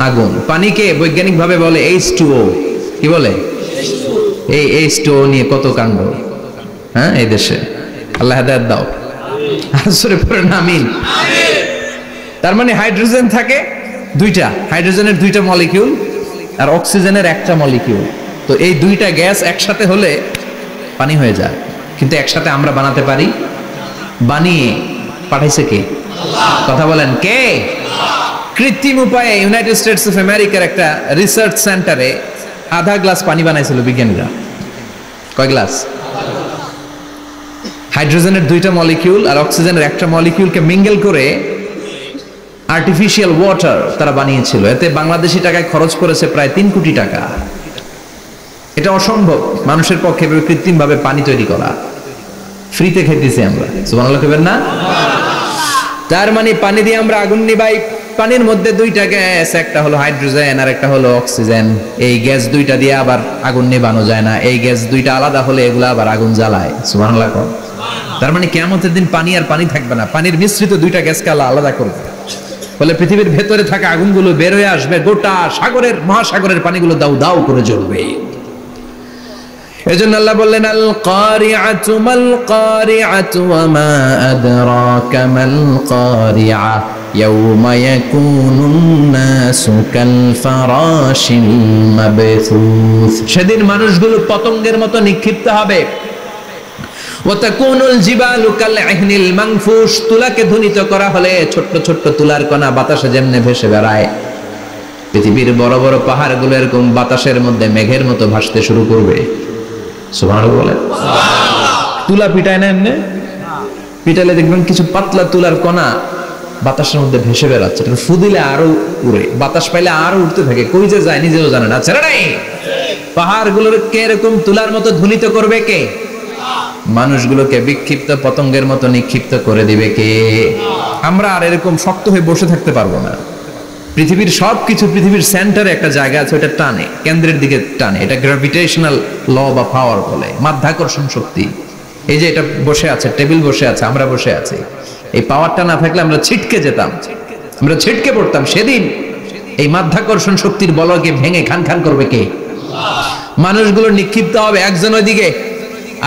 আগুন। পানিকে বৈজ্ঞানিক ভাবে বলে H2O। কি বলে? এই H2O নিয়ে কত কাণ্ড, হ্যাঁ, এই দেশে। আল্লাহ হেদায়েত দাও। আসরে পড়েন আমিন। তার মানে হাইড্রোজেন থাকে দুইটা, হাইড্রোজেনের দুইটা মলিকিউল আর অক্সিজেনের একটা মলিকিউল। তো এই দুইটা গ্যাস একসাথে হলে পানি হয়ে যায়। কিন্তু একসাথে আমরা বানাতে পারি? বানিয়ে পাঠাইছে কে? কথা বলেন কে? কৃত্রিম উপায়ে ইউনাইটেড স্টেটস অফ আমেরিকার একটা রিসার্চ সেন্টারে আধা গ্লাস পানি বানাইছিল বিজ্ঞানীরা। কয় গ্লাস? হাইড্রোজেনের দুইটা মলিকিউল আর অক্সিজেনের একটা মলিকিউলকে মিঙ্গেল করে আর্টিফিশিয়াল ওয়াটার তারা বানিয়েছিল। এতে বাংলাদেশি টাকায় খরচ করেছে প্রায় 3 কোটি টাকা। এটা অসম্ভব মানুষের পক্ষে কৃত্রিম ভাবে পানি তৈরি করা। ফ্রিতে খেতেছি আমরা, সুবহানাল্লাহ কইবেন না? তার মানে পানি দিয়ে আমরা আগুন নিভাই। পানির মধ্যে দুইটা গ্যাস, একটা হলো হাইড্রোজেন আর একটা হলো অক্সিজেন। এই গ্যাস দুইটা দিয়ে আবার আগুন নেভানো যায় না, এই গ্যাস দুইটা আলাদা হলে এগুলা আবার আগুন জ্বালায়। সুবহানাল্লাহ। তার মানে কিয়ামতের দিন পানি আর পানি থাকবে না, পানির মিশ্রিত দুইটা গ্যাসকে আল্লাহ আলাদা করবে। ফলে পৃথিবীর ভেতরে থাকা আগুনগুলো বের হয়ে আসবে, গোটা সাগরের মহাসাগরের পানিগুলো দাউ দাউ করে জ্বলবে। এজন্য আল্লাহ বললেন আল কারিআতু মাল কারিআতু ওয়া মা আদরাকা মাল কারিআ ইয়াউমা ইয়াকুনুন নাসু কাল ফারাশিল মাবথুস। সেদিন মানুষগুলো পতঙ্গের মতো নিক্ষিপ্ত হবে। ওয়া তাকুনুল জিবালু কাল ইহনিল মানফুশ। তুলাকে ধ্বনিত করা হলে ছোট্ট ছোট্ট তুলার কণা বাতাসে যেমনে ভেসে বেড়ায়, পৃথিবীর বড় বড় পাহাড়গুলো এরকম বাতাসের মধ্যে মেঘের মতো ভাসতে শুরু করবে। সুবহানাল্লাহ বলেন। তুলা পিটায় না এমনি? পিটালে দেখবেন কিছু পাতলা তুলার কণা বাতাসের মধ্যে ভেসে বেড়াচ্ছে। এটা ফু দিলে আরো উড়ে, বাতাস পাইলে আরো উঠতে থাকে, কই যে যায় নিজেও জানে না। ছেড়ে নাই। পাহাড়গুলোকে এরকম তুলার মতো ধ্বনিত করবে কে? মানুষগুলোকে বিক্ষিপ্ত পতঙ্গের মতো নিক্ষিপ্ত করে দিবে কে? আমরা আর এরকম শক্ত হয়ে বসে থাকতে পারবো না। পৃথিবীর সবকিছু, পৃথিবীর সেন্টারে একটা জায়গা আছে, ওটা টানে, কেন্দ্রের দিকে টানে। এটা গ্র্যাভিটেশনাল ল বা পাওয়ার বলে, মাধ্যাকর্ষণ শক্তি। এই যে এটা বসে আছে, টেবিল বসে আছে, আমরা বসে আছি, এই পাওয়ারটা না থাকলে আমরা ছিটকে যেতাম, আমরা ছিটকে পড়তাম। সেদিন এই মাধ্যাকর্ষণ শক্তির বলকে ভেঙে খান খান করবে কে? মানুষগুলো নিক্ষিপ্ত হবে, একজন ওইদিকে,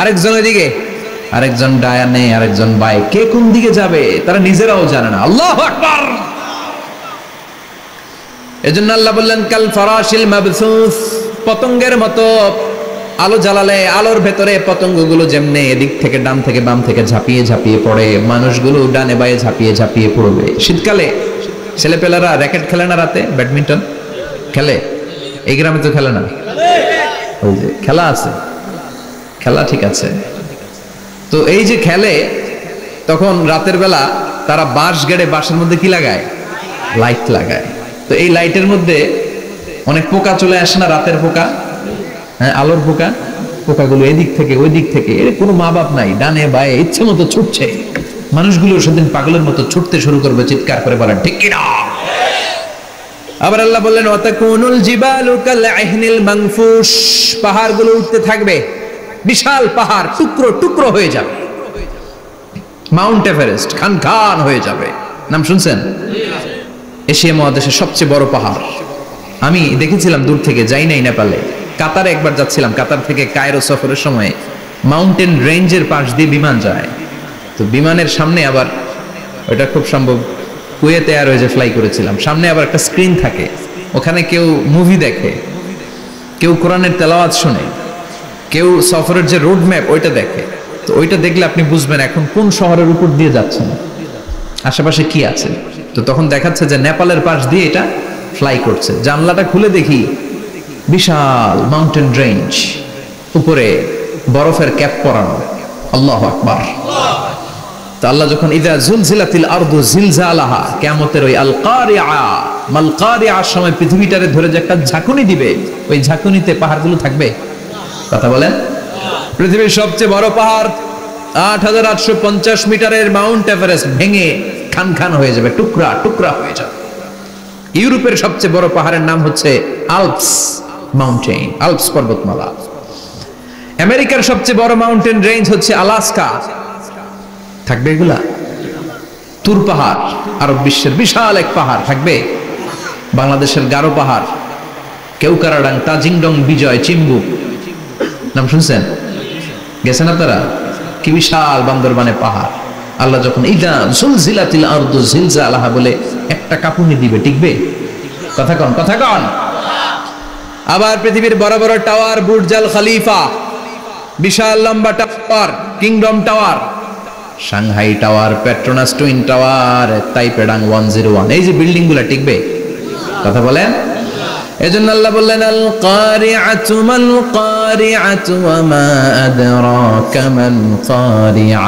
আরেকজন ওইদিকে, আরেকজন ডায়ানে, আরেকজন বাই। কে কোন দিকে যাবে তারা নিজেরাও জানে না। আল্লাহু আকবার। এজন্য আল্লাহ বললেন কাল ফারাশিল মাবসুস। পতঙ্গের মতো আলো জ্বালালে আলোর ভেতরে পতঙ্গগুলো যেমনে এদিক থেকে ডান থেকে বাম থেকে ঝাঁপিয়ে ঝাঁপিয়ে পড়ে, মানুষগুলো ডানে বায়ে ঝাঁপিয়ে ঝাঁপিয়ে পড়বে। শীতকালে ছেলেপেলেরা র্যাকেট খেলে না, রাতে ব্যাডমিন্টন খেলে। এই গ্রামে তো খেলে না, ওই যে খেলা আছে, খেলা ঠিক আছে। তো এই যে খেলে, তখন রাতের বেলা তারা বাঁশ গেড়ে, বাঁশের মধ্যে কি লাগায়? লাইট লাগায়। তো এই লাইটের মধ্যে অনেক পোকা চলে আসে না, রাতের পোকা, হ্যাঁ, আলোর পোকা। পোকাগুলো এদিক থেকে ওই দিক থেকে, এর কোনো মা বাপ নাই, ডানে বায়ে ইচ্ছে মতো ছুটছে। মানুষগুলো সেদিন পাগলের মতো ছুটতে শুরু করবে, চিৎকার করে বলেন ঠিক কিনা? আবার আল্লাহ বললেন ওয়াতাকুনুল জিবালু কাল আহিনিল মানফুশ, পাহাড়গুলো উঠতে থাকবে, বিশাল পাহাড় টুকরো টুকরো হয়ে যাবে। মাউন্ট এভারেস্ট খান খান হয়ে যাবে, নাম শুনছেন? এশিয়া মহাদেশের সবচেয়ে বড় পাহাড়। আমি দেখেছিলাম দূর থেকে, যাই নাই নেপালে, কাতারে একবার যাচ্ছিলাম। কাতার থেকে কায়রো সফরের সময় মাউন্টেন রেঞ্জের পাশ দিয়ে বিমান যায়, তো বিমানের সামনে আবার, ওটা খুব সম্ভব কুয়েতে এয়ারওয়েজে ফ্লাই করেছিলাম, সামনে আবার একটা স্ক্রিন থাকে, ওখানে কেউ মুভি দেখে, কেউ কোরআনের তেলাওয়াত শুনে, কেউ সফরের যে রোড ম্যাপ ওইটা দেখে। তো ওইটা দেখলে আপনি বুঝবেন এখন কোন শহরের উপর দিয়ে যাচ্ছেন, আশেপাশে কি আছে। তো তখন দেখাচ্ছে যে নেপালের পাশ দিয়ে এটা ফ্লাই করছে। জানলাটা খুলে দেখি বিশাল মাউন্টেন রেঞ্জ, উপরে বরফের ক্যাপ পরানো। আল্লাহু আকবার। তো আল্লাহ যখন ইযা জুলজিলাতিল আরদু জিলজালাহা, কিয়ামতের ওই আল কারিআ মাল কারিআর সময় পৃথিবীটারে ধরে যে একটা ঝাঁকুনি দিবে, ওই ঝাঁকুনিতে পাহাড়গুলো থাকবে। কথা বলেন? পৃথিবীর সবচেয়ে বড় পাহাড় ৮৮৫০ মিটারের মাউন্ট এভারেস্ট ভেঙে খান খান হয়ে যাবে, টুকরা টুকরা হয়ে যাবে। ইউরোপের সবচেয়ে বড় পাহাড়ের নাম হচ্ছে আল্পস মাউন্টেন, আল্পস পর্বতমালা। আমেরিকার সবচেয়ে বড় মাউন্টেন রেঞ্জ হচ্ছে আলাস্কা, থাকবে এগুলা? তুর পাহাড় আরব বিশ্বের বিশাল এক পাহাড় থাকবে। বাংলাদেশের গারো পাহাড়, কেউকারাডাং, তাজিংডং, বিজয়, চিম্বুক, নাম শুনছেন? গেছেন আপনারা? কি বিশাল বান্দরবানে পাহাড়। আল্লাহ যখন ইদা জুলজিলাতিল আরদু জিলজালাহা বলে একটা কাঁপুনি দিবে, টিকবে? কথা কন, কথা কন। আবার পৃথিবীর বড় বড় টাওয়ার, বুর্জ আল খলিফা, বিশাল লম্বা tower, kingdom tower, Shanghai tower, Petronas twin tower, তাইপেডাং 101, এই যে বিল্ডিং গুলা টিকবে? কথা বলেন? এজন্য আল্লাহ বললেন আল কারিআতু মাল কারিআতু ওয়া মা আদরাকা মাল কারিআ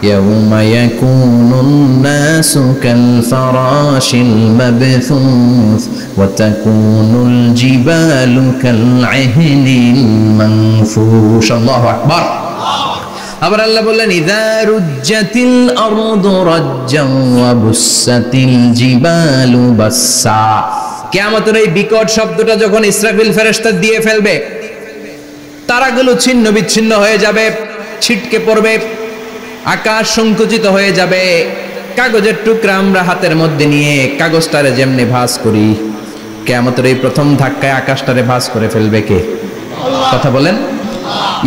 ইয়াউমা ইয়াকুনুন নাসু কাল ফারাশিল মাবথুস ওয়া তাকুনুল জিবালু কাল আহিনিল মানফুশ। আল্লাহু আকবার। আবার আল্লাহ বললেন ইযা রুজ্জাতিল আরদু রাজ্জান ওয়া বুসাতিল জিবালু বাসসা। কিয়ামতের এই বিকট শব্দটা যখন ইসরাফিল ফেরেশতা দিয়ে ফেলবে, তারাগুলো ছিন্ন বিচ্ছিন্ন হয়ে যাবে, ছিটকে পড়বে, আকাশ সংকুচিত হয়ে যাবে। কাগজের টুকরা আমরা হাতের মধ্যে নিয়ে কাগজটারে যেমনি ভাঁজ করি, কিয়ামতের এই প্রথম ধাক্কায় আকাশটারে ভাঁজ করে ফেলবে কে? কথা বলেন?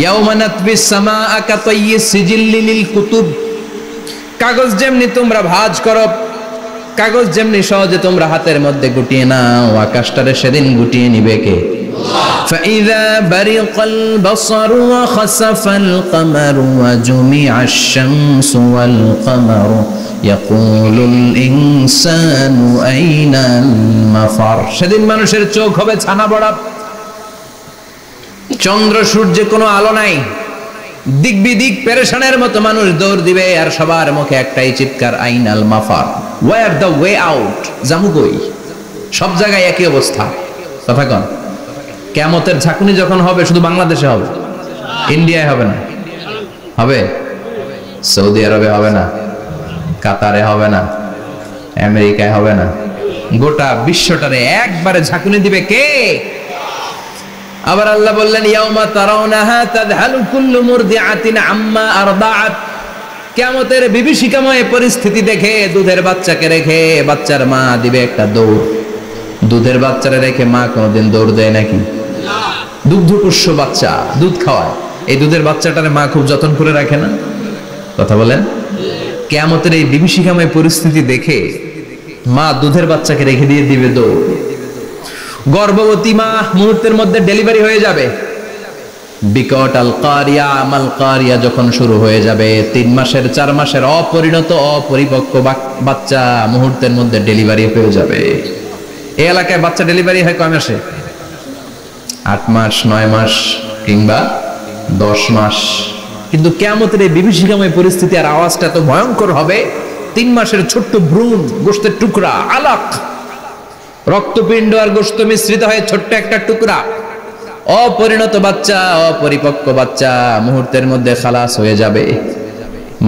ইয়াউমা নাতবিস সামাআ কাতাইয়িস সিজিল্লি লিল কুতুব। কাগজ যেমনি তোমরা ভাঁজ করো, কাগজ যেমনি সহজে তোমরা হাতের মধ্যে গুটিয়ে নাও, আকাশটারে সেদিন গুটিয়ে নিবে কে? فإذا برق البصر وخسف القمر وجمع الشمس والقمر يقول الإنسان أين المفر। সেদিন মানুষের চোখ হবে ছানা বড়া, চন্দ্র সূর্যে কোনো আলো নাই, দিক বিদিক পেরেশানের মতো মানুষ দৌড় দিবে, আর সবার মুখে একটাই চিৎকার, আইনাল মাফার, ওয়ার দ্য ওয়ে আউট, জামুগই। সব জায়গায় একই অবস্থা। কথা কন? কিয়ামতের ঝাঁকুনি যখন হবে শুধু বাংলাদেশে হবে, ইন্ডিয়ায় হবে না, হবে সৌদি আরবে হবে না, কাতারে হবে না, আমেরিকায় হবে না, গোটা বিশ্বটারে একবারে ঝাঁকুনি দিবে কে? আবার আল্লাহ বললেন ইয়াউমা তারাউনাহা তাযহালু কুল্লু মুরদিআতিন আম্মা আরদাআত। কিয়ামতের বিভীষিকাময় পরিস্থিতি দেখে দুধের বাচ্চাকে রেখে বাচ্চার মা দিবে একটা দৌড়। দুধের বাচ্চারে রেখে মা কোনোদিন দৌড় দেয় নাকি? দুগ্ধপোষ্য বাচ্চা, দুধ খাওয়ায়, এই দুধের বাচ্চাটারে মা খুব যত্ন করে রাখে না? কথা বলেন? কিয়ামতের এই বিভীষিকাময় পরিস্থিতি দেখে মা দুধের বাচ্চাকে রেখে দিয়ে দিবে দৌড়। গর্ভবতী মা মুহূর্তের মধ্যে ডেলিভারি হয়ে যাবে। বিকট আল কারিয়া মাল কারিয়া যখন শুরু হয়ে যাবে, 3 মাসের 4 মাসের অপরিণত অপরিপক্ক বাচ্চা মুহূর্তের মধ্যে ডেলিভারি হয়ে যাবে। এই এলাকায় বাচ্চা ডেলিভারি হয় কয় মাসে? 8 মাস, 9 মাস কিংবা 10 মাস। কিন্তু কিয়ামতের এই বিভীষিকাময় পরিস্থিতি আর আওয়াজটা এত ভয়ঙ্কর হবে, 3 মাসের ছোট্ট ভ্রূণ, গোশতের টুকরা, আলাক, রক্তপিণ্ড আর গোশত মিশ্রিত হয়ে ছোট্ট একটা টুকরা, অপরিণত বাচ্চা, অপরিপক্ক বাচ্চা মুহূর্তের মধ্যে খালাস হয়ে যাবে।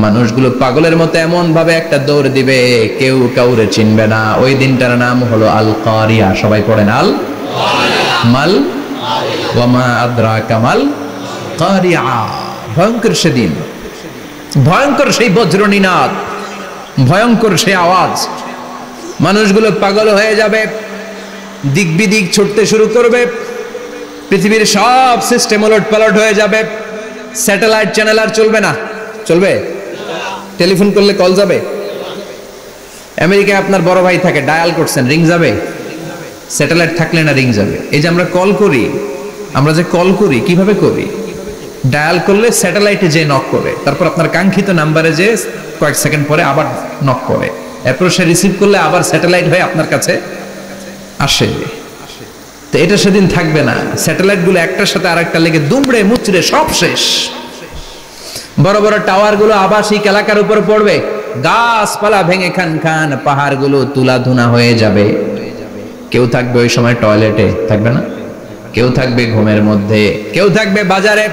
মানুষগুলো পাগলের মতো এমন ভাবে একটা দৌড় দিবে, কেউ কাউরে চিনবে না। ওই দিনটার নাম হলো আল কারিয়া। সবাই পড়েন আল মাল ওয়ামা আদরাকা মাল কারিয়া। ভয়ঙ্কর সেদিন, ভয়ঙ্কর সেই বজ্রনিনাদ, ভয়ঙ্কর সেই আওয়াজ। মানুষগুলো পাগল হয়ে যাবে, দিক বিদিক ছুটতে শুরু করবে, পৃথিবীর সব সিস্টেম ওলট পালট হয়ে যাবে। স্যাটেলাইট চ্যানেল আর চলবে না। চলবে? টেলিফোন করলে কল যাবে? আমেরিকায় আপনার বড় ভাই থাকে, ডায়াল করছেন, রিং যাবে? স্যাটেলাইট থাকলে না রিং যাবে? এই যে আমরা কল করি, আমরা যে কল করি কিভাবে করি? ডায়াল করলে স্যাটেলাইটে যে নক করে, তারপর আপনার কাঙ্ক্ষিত নাম্বারে যে কয়েক সেকেন্ড পরে আবার নক করে, এরপর সে রিসিভ করলে আবার স্যাটেলাইট হয়ে আপনার কাছে আসে। তো এটা সেদিন থাকবে না। স্যাটেলাইট গুলো একটার সাথে আরেকটা লেগে দুমড়ে মুচড়ে সব শেষ। বড় বড় টাওয়ার গুলো আবাসিক এলাকার উপর পড়বে, গাছপালা ভেঙে খান খান, পাহাড় গুলো তুলা ধুনা হয়ে যাবে। কেউ থাকবে ওই সময় টয়লেটে, থাকবে না? কেউ থাকবে ঘুমের মধ্যে, কেউ থাকবে বাজারে,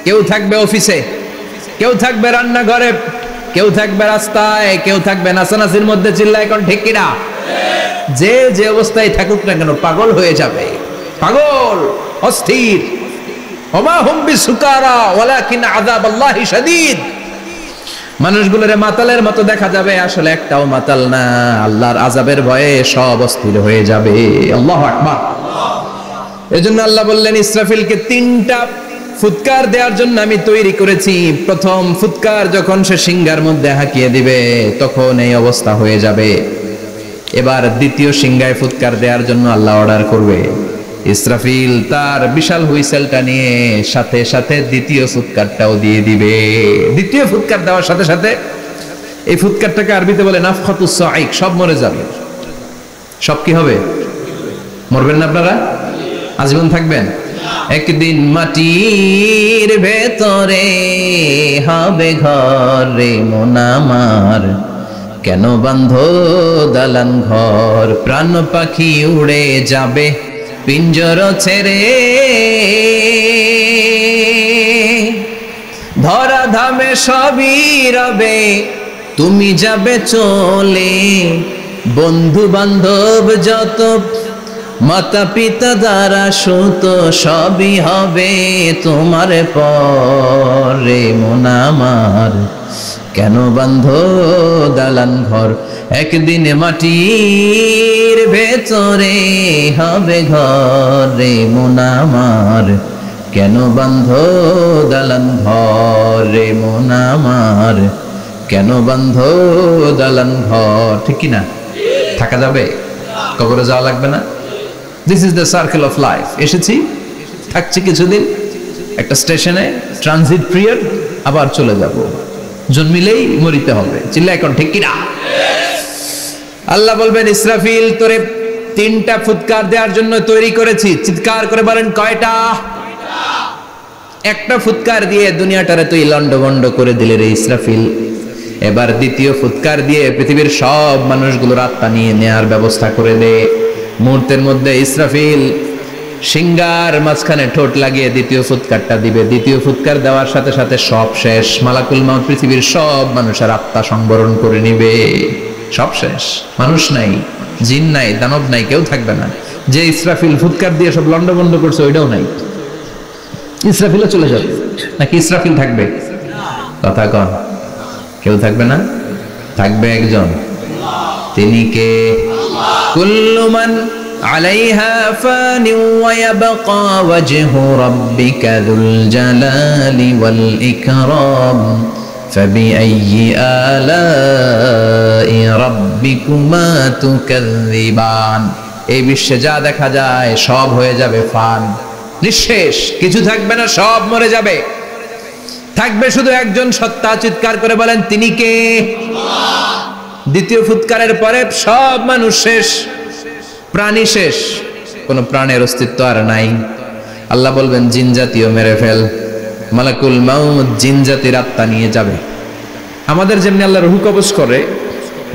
কেউ থাকবে অফিসে, কেউ থাকবে রান্নাঘরে, কেউ থাকবে রাস্তায়, কেউ থাকবে নাচানাচির মধ্যে। চিল্লা এখন ঠিক কিনা? যে যে অবস্থায় থাকুক না কেন পাগল হয়ে যাবে, পাগল, অস্থির। ওমা হুম বিসুকারা ওয়ালাকিন আযাবাল্লাহি শাদীদ। মানুষগুলোরে মাতালের মতো দেখা যাবে, আসলে একটাও মাতাল না। আল্লাহর আযাবের ভয়ে সব অস্থির হয়ে যাবে। আল্লাহু আকবার। এজন্য আল্লাহ বললেন ইসরাফিলকে 3টা ফুৎকার দেওয়ার জন্য আমি তৈরি করেছি। প্রথম ফুৎকার যখন সে সিংহার মধ্যে হাঁকিয়ে দিবে, তখন এই অবস্থা হয়ে যাবে। এবার দ্বিতীয় সিংহায় ফুৎকার দেওয়ার জন্য আল্লাহ অর্ডার করবে। ইসরাফিল তার বিশাল হুইসেলটা নিয়ে সাথে সাথে দ্বিতীয় ফুৎকারটাও দিয়ে দিবে। দ্বিতীয় ফুৎকার দেওয়ার সাথে সাথে, এই ফুৎকারটাকে আরবিতে বলে নাফখাতুস সাঈক, সব মরে যাবে। সব কি হবে? মরবেন না আপনারা? আজীবন থাকবেন? একদিন মাটির ভেতরে হবে ঘর রে মন আমার, কেন বাঁধো দালান ঘর, প্রাণ পাখি উড়ে যাবে পিঞ্জর ছেড়ে, ধরা ধামে সবই রবে তুমি যাবে চলে, বন্ধু বান্ধব যত মাতা পিতা দ্বারা সুত সবই হবে তোমার পরে মন আমার, কেন বাঁধো দালান ঘর, একদিন মাটির ভেতরে হবে ঘর রে মন আমার, কেন বাঁধো দালান ঘর রে মন আমার, কেন বাঁধো দালান ঘর। ঠিক কি না? থাকা যাবে? কবরে যাওয়া লাগবে না? This is the circle of life. এসেছি, থাকছি কিছুদিন, একটা স্টেশনে ট্রানজিট পিরিয়ড, আবার চলে যাব। জন্মিলেই মরিতে হবে। চিল্লা এখন ঠিক কিনা? আল্লাহ বলবেন ইসরাফিল তোরে 3টা ফুৎকার দেওয়ার জন্য তৈরি করেছি। চিৎকার করে বলেন কয়টা? একটা ফুৎকার দিয়ে দুনিয়াটারে তুই লন্ডভন্ড করে দিলে রে ইসরাফিল। এবার দ্বিতীয় ফুৎকার দিয়ে পৃথিবীর সব মানুষগুলোর আত্মা নিয়ে নেয়ার ব্যবস্থা করে দে। মুহূর্তের মধ্যে ইসরাফিল সিংহার মাঝখানে ঠোঁট লাগিয়ে দ্বিতীয় ফুৎকারটা দিবে। দ্বিতীয় ফুৎকার দেওয়ার সাথে সাথে সব শেষ। মালাকুল মাউত পৃথিবীর সব মানুষের আত্মা সংবরণ করে নিবে। সব শেষ, মানুষ নাই, জিন নাই, দানব নাই, কেউ থাকবে না। যে ইসরাফিল ফুৎকার দিয়ে সব লন্ডভন্ড করছে ওইটাও নাই। ইসরাফিলও চলে যাবে নাকি ইসরাফিল থাকবে? কথা কন, কেউ থাকবে না? থাকবে একজন, তিনি কে? কুল্লু মান আলাইহা ফানি ওয়া ইয়াবকা ওয়াজহু রাব্বিকা যুল জালালি ওয়াল ইকরাম ফাবিআইয়ি আলাই রাব্বিকুমা তুকাযযিবান। এই বিশ্বে যা দেখা যায় সব হয়ে যাবে ফান, নিঃশেষ, কিছু থাকবে না, সব মরে যাবে। থাকবে শুধু একজন সত্তা। চিৎকার করে বলেন তিনি কে? দ্বিতীয় ফুৎকারের পরে সব মানুষ শেষ, প্রাণী শেষ, কোন প্রাণের অস্তিত্ব আর নাই। আল্লাহ বলবেন জিন জাতীয় মেরে ফেল। মালাকুল মাউত জিন জাতির আত্মা নিয়ে যাবে। আমাদের যেমনি আল্লাহ রুহ কবজ করে,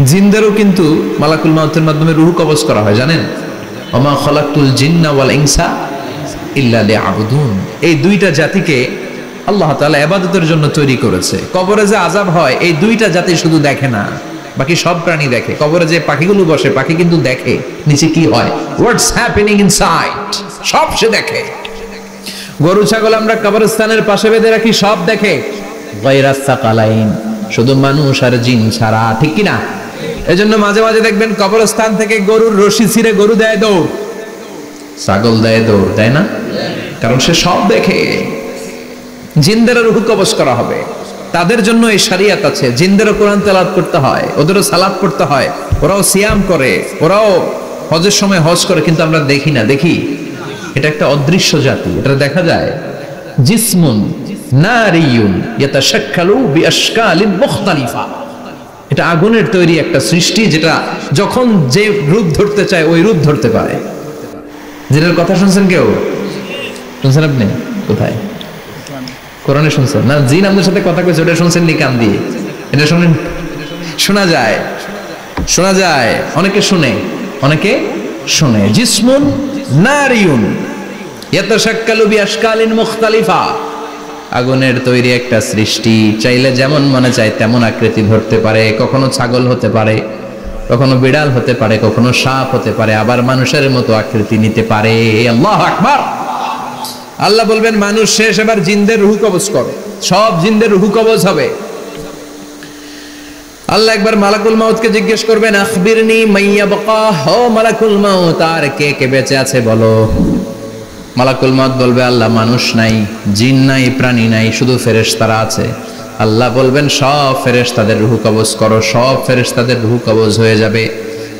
জিনদেরও কিন্তু মালাকুল মাউতের মাধ্যমে রুহ কবজ করা হয়, জানেন? ওমা খালাকতুল জিন্না ওয়াল ইনসা ইল্লা লিয়াবুদুন। এই দুইটা জাতিকে আল্লাহ তাআলা ইবাদতের জন্য তৈরি করেছে। কবরে যে আযাব হয় এই দুইটা জাতি শুধু দেখে না, বাকি সব প্রাণী দেখে। কবরে যে পাখিগুলো বসে পাখি কিন্তু দেখে নিচে কি হয়, হোয়াটস হ্যাপেনিং ইনসাইড, সব সে দেখে। গরু ছাগল আমরা কবরস্থানের পাশে বেঁধে রাখি, সব দেখে। গায়রাস সাকালাইন, শুধু মানুষ আর জিন ছাড়া, ঠিক কি না? এজন্য মাঝে মাঝে দেখবেন কবরস্থান থেকে গরুর রশি ছিঁড়ে গরু দেয় দৌড়, ছাগল দেয় দৌড়, তাই না? কারণ সে সব দেখে। জিনদেরও রূহ কবজ করা হবে, তাদের জন্য এই শরিয়ত আছে। জিনদেরও কোরআন তেলাওয়াত করতে হয়, ওদেরও সালাত পড়তে হয়, ওরাও সিয়াম করে, ওরাও হজের সময় হজ করে, কিন্তু আমরা দেখি না। দেখি, এটা একটা অদৃশ্য জাতি, এটা দেখা যায়। জিসমুন নারিয়ুন ইয়াতাশাক্কালু বিআশকালিন মুখতালিফা, এটা আগুনের তৈরি একটা সৃষ্টি, যেটা যখন যে রূপ ধরতে চায় ওই রূপ ধরতে পারে। যেটার কথা শুনছেন কেউ? শুনছেন আপনি? কোথায়? কোরআনে শুনছেন না? জিন আমাদের সাথে কথা কইছে, ওটা শুনছেন নি কান দিয়ে? এটা শুনেন, শোনা যায়, শোনা যায়, অনেকে শুনে, অনেকে শুনে। জিসমুন নারিয়ুন ইয়াতাশাক্কালু বিআশকালিন মুখতালিফা, আগুনের তৈরি একটা সৃষ্টি, চাইলে যেমন মনে চায় তেমন আকৃতি ধরতে পারে। কখনো ছাগল হতে পারে, কখনো বিড়াল হতে পারে, কখনো সাপ হতে পারে, আবার মানুষের মতো আকৃতি নিতে পারে। আল্লাহু আকবার। আল্লাহ বলবেন মানুষ শেষ, এবার জিনদের রূহ কবজ করো। সব জিনদের রূহ কবজ হবে। আল্লাহ একবার মালাকুল মাউতকে জিজ্ঞেস করবেন, আখবিরনি মাইয়াবকা, ও মালাকুল মাউত, আর কে কে বেঁচে আছে বলো। মালাকুল মাউত বলবে, আল্লাহ মানুষ নাই, জিন নাই, প্রাণী নাই, শুধু ফেরেশতারা আছে। আল্লাহ বলবেন সব ফেরেশতাদের রূহ কবজ করো। সব ফেরেশতাদের রূহ কবজ হয়ে যাবে।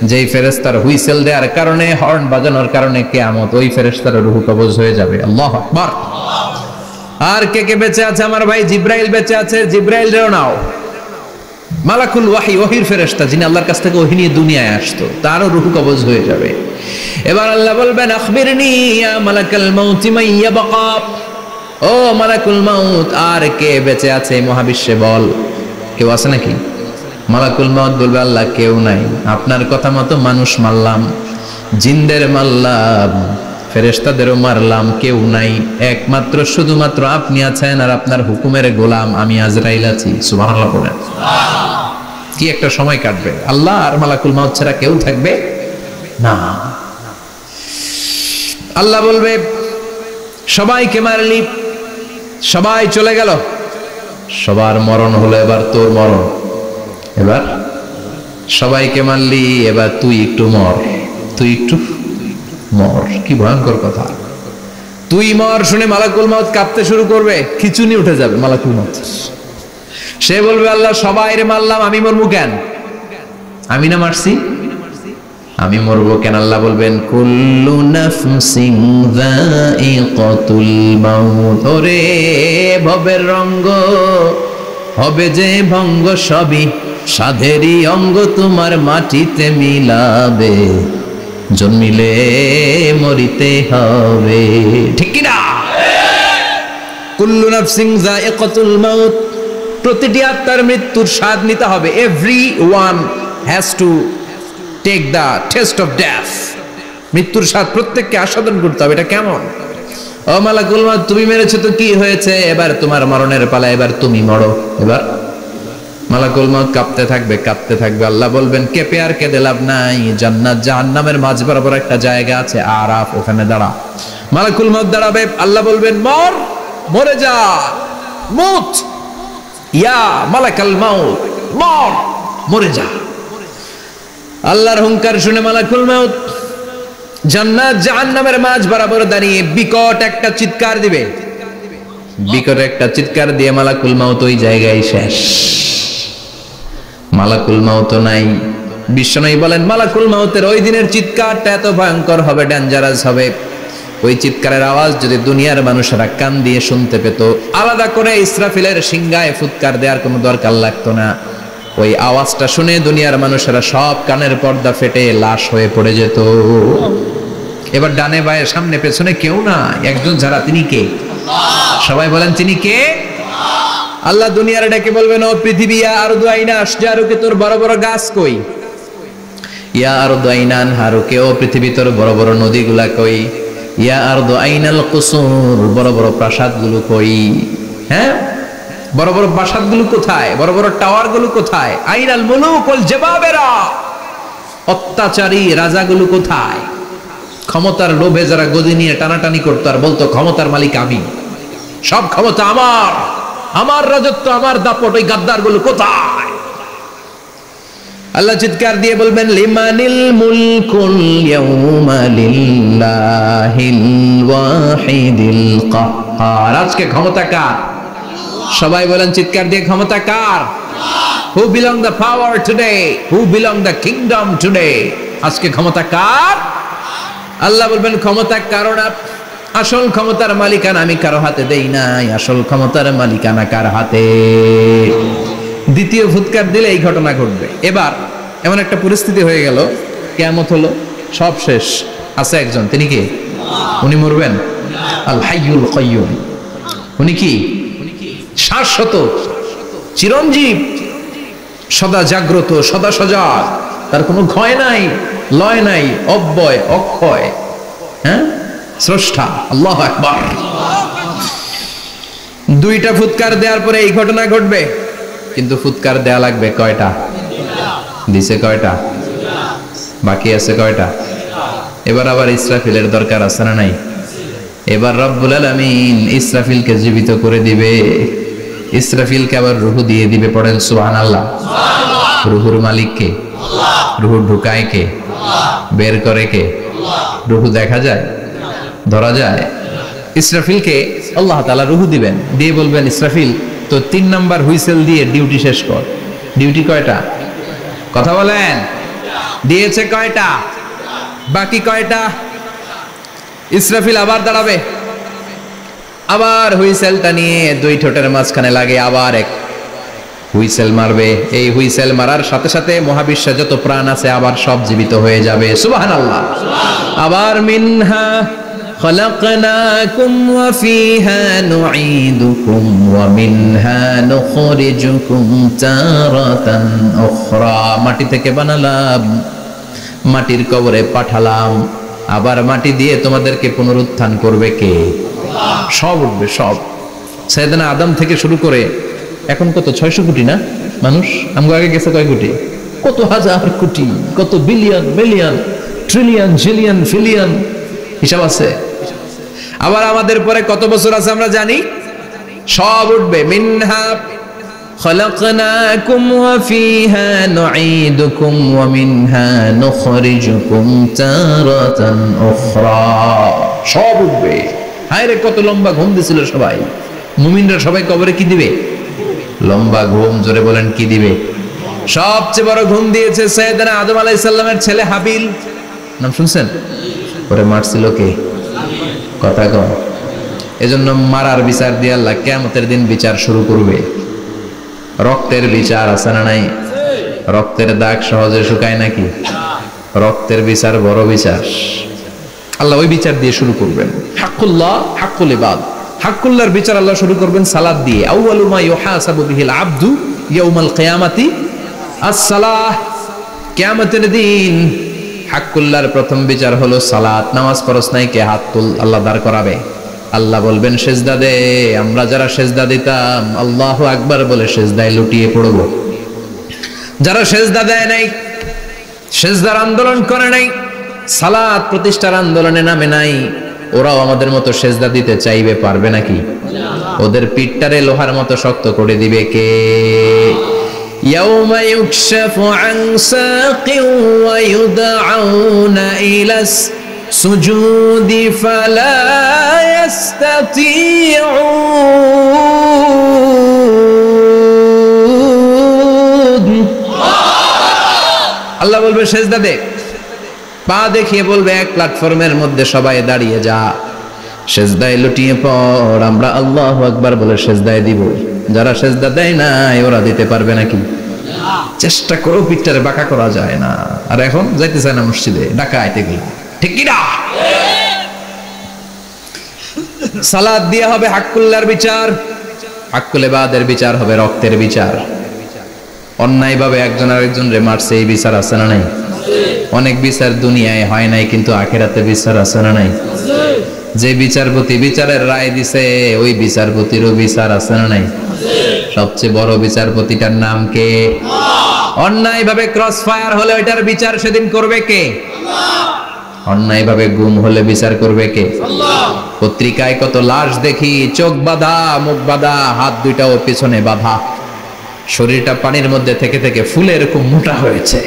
যেই ফেরেশতার হুইসেল দেওয়ার কারণে, হর্ন বাজানোর কারণে কিয়ামত, ওই ফেরেশতার রূহ কবজ হয়ে যাবে। আল্লাহু আকবার। আর কে কে বেঁচে আছে? আমার ভাই জিব্রাইল বেঁচে আছে, জিব্রাইল রেও নাও। মালাকুল ওয়াহি, ওহির ফেরেশতা, যিনি আল্লাহর কাছ থেকে ওহী নিয়ে দুনিয়ায় আসতো, তারও রূহ কবজ হয়ে যাবে। এবার আল্লাহ বলবেন, আখবিরনি ইয়া মালাকাল মাউত মাইয়াবকা, ও মালাকুল মাউত, আর কে বেঁচে আছে মহাবিশ্বে বল। কেউ আছে নাকি? মালাকুল মাউত বলবে, আল্লাহ কেউ নাই। আপনার কথা মতো মানুষ মারলাম, জিনদের মারলাম, ফেরেশতাদেরও মারলাম, কেউ নাই, একমাত্র শুধুমাত্র আপনি আছেন, আর আপনার হুকুমের গোলাম আমি আজরাইল আছি। সুবহানাল্লাহ বলেন। কি একটা সময় কাটবে, আল্লাহ আর মালাকুল মাউত ছাড়া কেউ থাকবে না। আল্লাহ বলবে, সবাইকে মারলি, সবাই চলে গেল, সবার মরণ হলো, এবার তোর মরণ। এবার সবাইকে মারলি, এবার তুই একটু মর, তুই একটু মর। কি ভয়ঙ্কর কথা! তুই মর শুনে মালাকুল মাউত কাঁপতে শুরু করবে, খিচুনি উঠে যাবে মালাকুল মাউত। সে বলবে, আল্লাহ সবাই রে মারলাম, আমি মরবো কেন? আমি না মারছি, আমি মরবো কেন? আল্লাহ বলবেন, কুল্লু নাফসিন যায়িকাতুল মাউত, ওরে ভবের রঙ্গ, হবে যে ভঙ্গ, সবই সাধেরই অঙ্গ, তোমার মাটিতে মিলাবে, জন্মিলে মরিতে হবে। ঠিক কি না? কুল্লু নাফসিন যায়িকাতুল মাউত, প্রতিটি আত্মার মৃত্যুর স্বাদ নিতে হবে। Everyone has to take the test of death. মৃত্যুর স্বাদ প্রত্যেককে আস্বাদন করতে হবে। এটা কেমন? ও মালাকুল মাউত, তুমি মেরেছো তো কি হয়েছে, এবার তোমার মরণের পালা, এবার তুমি মরো। এবার মালাকুল মাউত কাঁপতে থাকবে, কাঁপতে থাকবে। আল্লাহ বলবেন, কেঁপে আর কেঁদে লাভ নাই, জান্নাত জাহান্নামের মাঝ বরাবর একটা জায়গা আছে, আরাফ, ওখানে দাঁড়া। মালাকুল মাউত দাঁড়াবে, আল্লাহ বলবেন, মর, মরে যা, মুত, ইয়া মালাকাল মাউত, মর, মরে যা। আল্লাহর হুঙ্কার শুনে মালাকুল মাউত জান্নাত জাহান্নামের মাঝ বরাবর দাঁড়িয়ে বিকট একটা চিৎকার দিবে। বিকট একটা চিৎকার দিয়ে মালাকুল মাউত ওই জায়গায় শেষ। মালাকুল মাউত নাই। বিশ্বনবী বলেন, মালাকুল মাউতের ওই দিনের চিৎকারটা এত ভয়ঙ্কর হবে, ডেঞ্জারাস হবে। ওই চিৎকারের আওয়াজ যদি দুনিয়ার মানুষেরা কান দিয়ে শুনতে পেত, আলাদা করে ইসরাফিলের সিংহায় ফুৎকার দেওয়ার কোনো দরকার লাগতো না। ওই আওয়াজটা শুনে দুনিয়ার মানুষেরা সব কানের পর্দা ফেটে লাশ হয়ে পড়ে যেত। এবার ডানে বায়ে সামনে পেছনে কেউ না, একজন যারা, তিনি কে? সবাই বলেন, তিনি কে? আল্লাহ দুনিয়ার ডেকে বলবেন, ও পৃথিবী, ইয়া আরদু আইনা আশজারুকে, তোর বড় বড় গাছ কই? ইয়া আরদু আইনা আনহারুকে, ও পৃথিবী, তোর বড় বড় নদীগুলা কই? ইয়া আরদু আইনাল কুসুর, বড় বড় প্রাসাদগুলো কই? হ্যাঁ, বড় বড় প্রাসাদগুলো কোথায়? বড় বড় টাওয়ারগুলো কোথায়? আইনাল মুলুক ওয়াল জাবাবেরা, অত্যাচারী রাজাগুলো কোথায়? ক্ষমতার লোভে যারা গদি নিয়ে টানাটানি করতো আর বলতো ক্ষমতার মালিক আমি, সব ক্ষমতা আমার, আমার রাজত্ব, আমার দাপট, ওই গাদ্দারগুলো কোথায়? আল্লাহ চিৎকার দিয়ে বলবেন লিমানিল মুলকুল ইয়াউমা লিল্লাহিল ওয়াহিদিল কাহ্হার। আজকে ক্ষমতা কার? সবাই বলেন চিৎকার দিয়ে, ক্ষমতা কার? Who belong the power today? Who belong the kingdom today? আজকে ক্ষমতা কার? আল্লাহ বলবেন ক্ষমতা কারো না, আসল ক্ষমতার মালিকানা আমি কারো হাতে দেই নাই, আসল ক্ষমতার মালিকানা কার হাতে? দ্বিতীয় ফুৎকার দিলে এই ঘটনা ঘটবে। এবার এমন একটা পরিস্থিতি হয়ে গেল, কিয়ামত হলো, সব শেষ, আছে একজন, তিনি কি? উনি মরবেন? আল হাইয়ুল কাইয়ুম। উনি কি? শাশ্বত, চিরঞ্জীব, সদা জাগ্রত, সদা সজাগ, তার কোনো ক্ষয় নাই, লয় নাই, অব্যয়, অক্ষয়, হ্যাঁ, স্রষ্টা। আল্লাহু আকবার। দুইটা ফুৎকার দেওয়ার পরে এই ঘটনা ঘটবে, কিন্তু ফুৎকার দেয়া লাগবে কয়টা? দিছে কয়টা? বাকি আছে কয়টা? এবার আবার ইসরাফিলের দরকার আছে না নাই? এবার রব্বুল আলামিন ইসরাফিলকে জীবিত করে দিবে, ইসরাফিলকে আবার রূহ দিয়ে দিবে। পড়েন সুবহানাল্লাহ। রূহুর মালিক কে? রূহ ঢুকায় কে? বের করে কে? রূহ দেখা যায়, ধরা যায়? ইসরাফিলকে আল্লাহ তাআলা রূহ দিবেন, দিয়ে বলবেন ইসরাফিল তো 3 নাম্বার হুইসেল দিয়ে ডিউটি শেষ কর। ডিউটি কয়টা? কথা বলেন, দিয়েছে কয়টা? বাকি কয়টা? ইসরাফিল আবার দাঁড়াবে, আবার হুইসেলটা নিয়ে দুই ঠোঁটের মাঝখানে লাগে আবার এক হুইসেল মারবে। এই হুইসেল মারার সাথে সাথে মহাবিশ্বে যত প্রাণ আছে আবার সব জীবিত হয়ে যাবে। সুবহানাল্লাহ। আবার মিনহা خلقناكم وفيها نعيدكم ومنها نخرجكم تارة أخرى। মাটি থেকে বানালাম, মাটির কবরে পাঠালাম, আবার মাটি দিয়ে তোমাদেরকে পুনরুত্থান করবে কে? সব উঠবে, সব। সাইয়েদনা আদম থেকে শুরু করে এখন কত 600 কোটি না মানুষ? আমগো আগে গেছে কয় কোটি? কত হাজার কোটি, কত billion, million, trillion, zillion, pillion, হিসাব আছে। আবার আমাদের পরে কত বছর আছে আমরা জানি? সব উঠবে। মিনহা খালাকনাকুম ওয়া ফিহা নুঈদুকুম ওয়া মিনহা নুখরিজুকুম তারাতান উখরা। সব উঠবে। হায়রে কত লম্বা ঘুম দিছিল সবাই। মুমিনরা সবাই কবরে কি দিবে? লম্বা ঘুম। জোরে বলেন কি দিবে? সবচেয়ে বড় ঘুম দিয়েছে সাইয়েদনা আদম আলাইহিস সালামের ছেলে হাবিল। নাম শুনছেন? পরে মারছিল কে? কথা কম। এজন্য মারার বিচার দিয়ে আল্লাহ কিয়ামতের দিন বিচার শুরু করবে। রক্তের বিচার আছে না নাই? রক্তের দাগ সহজে শুকায় নাকি? রক্তের বিচার বড় বিচার। আল্লাহ ওই বিচার দিয়ে শুরু করবেন। হাক্কুল্লাহ, হাক্কুল ইবাদ। হাক্কুল্লাহর বিচার আল্লাহ শুরু করবেন সালাত দিয়ে। আউয়ালু মা ইউহাসাবু বিহিল আবদু ইয়াউমাল কিয়ামাতি আস-সালাহ। কিয়ামতের দিন হাক্কুল্লাহর প্রথম বিচার হলো সালাত। নামাজ ফরজ নাই, কে হাত তুল, আল্লাহ দাঁড় করাবে। আল্লাহ বলবেন সেজদা দে। আমরা যারা সেজদা দিতাম আল্লাহু আকবার বলে সেজদায় লুটিয়ে পড়ব। যারা সেজদা দেয় নাই, সেজদার আন্দোলন করে নাই, সালাত প্রতিষ্ঠার আন্দোলনে নামে নাই, ওরাও আমাদের মতো সেজদা দিতে চাইবে, পারবে নাকি? ওদের পিঠটারে লোহার মতো শক্ত করে দিবে কে? يوم يكشف عن ساق ويدعون إلى السجود فلا يستطيعون। আল্লাহ বলবে সেজদা দে। পা দেখিয়ে বলবে এক প্ল্যাটফর্মের মধ্যে সবাই দাঁড়িয়ে যা, সেজদায় লুটিয়ে পড়। আমরা আল্লাহু আকবার বলে সেজদায় দিব। যারা সেজদা দেয় নাই ওরা দিতে পারবে নাকি? চেষ্টা করো, পিঠটারে বাঁকা করা যায় না। আর এখন যাইতে চায় না মসজিদে, ডাকাইতে গেলে, ঠিক কি না? সালাত দিয়ে হবে হাক্কুল্লাহর বিচার, হাক্কুল ইবাদের বিচার হবে রক্তের বিচার। অন্যায় ভাবে একজন আরেকজন রে মারছে, এই বিচার আছে না নাই? অনেক বিচার দুনিয়ায় হয় নাই, কিন্তু আখিরাতে বিচার আছে না নাই? যে বিচারপতি বিচারের রায় দিছে ওই বিচারপতিরও বিচার আছে না নাই? সবচেয়ে বড় বিচারপতিটার নাম কে? অন্যায় ভাবে ক্রস ফায়ার হলে ওইটার বিচার সেদিন করবে কে? অন্যায় ভাবে গুম হলে বিচার করবে কে? পত্রিকায় কত লাশ দেখি, চোখ বাঁধা, মুখ বাঁধা, হাত দুইটাও পিছনে বাঁধা, শরীরটা পানির মধ্যে থেকে থেকে ফুলে এরকম মোটা হয়েছে,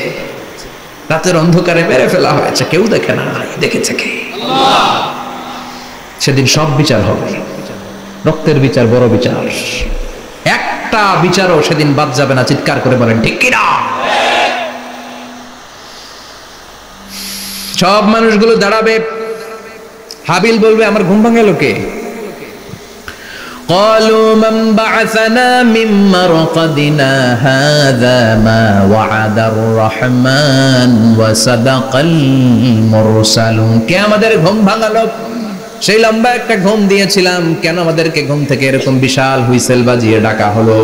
রাতের অন্ধকারে মেরে ফেলা হয়েছে, কেউ দেখে না, দেখেছে কে? সেদিন সব বিচার হবে, রক্তের বিচার, বড় বিচার, একটা বিচারও সেদিন বাদ যাবে না। চিৎকার করে বলেন ঠিক কিনা? সব মানুষগুলো দাঁড়াবে। হাবিল বলবে আমার ঘুম ভাঙালো কে? قالوا من بعثنا من مرقدنا هذا ما وعد الرحمن وصدق المرسلون। কে আমাদের ঘুম ভাঙালো? সেই লম্বা একটা ঘুম দিয়েছিলাম, কেন আমাদেরকে ঘুম থেকে এরকম বিশাল হুইসেল বাজিয়ে ডাকা হলো?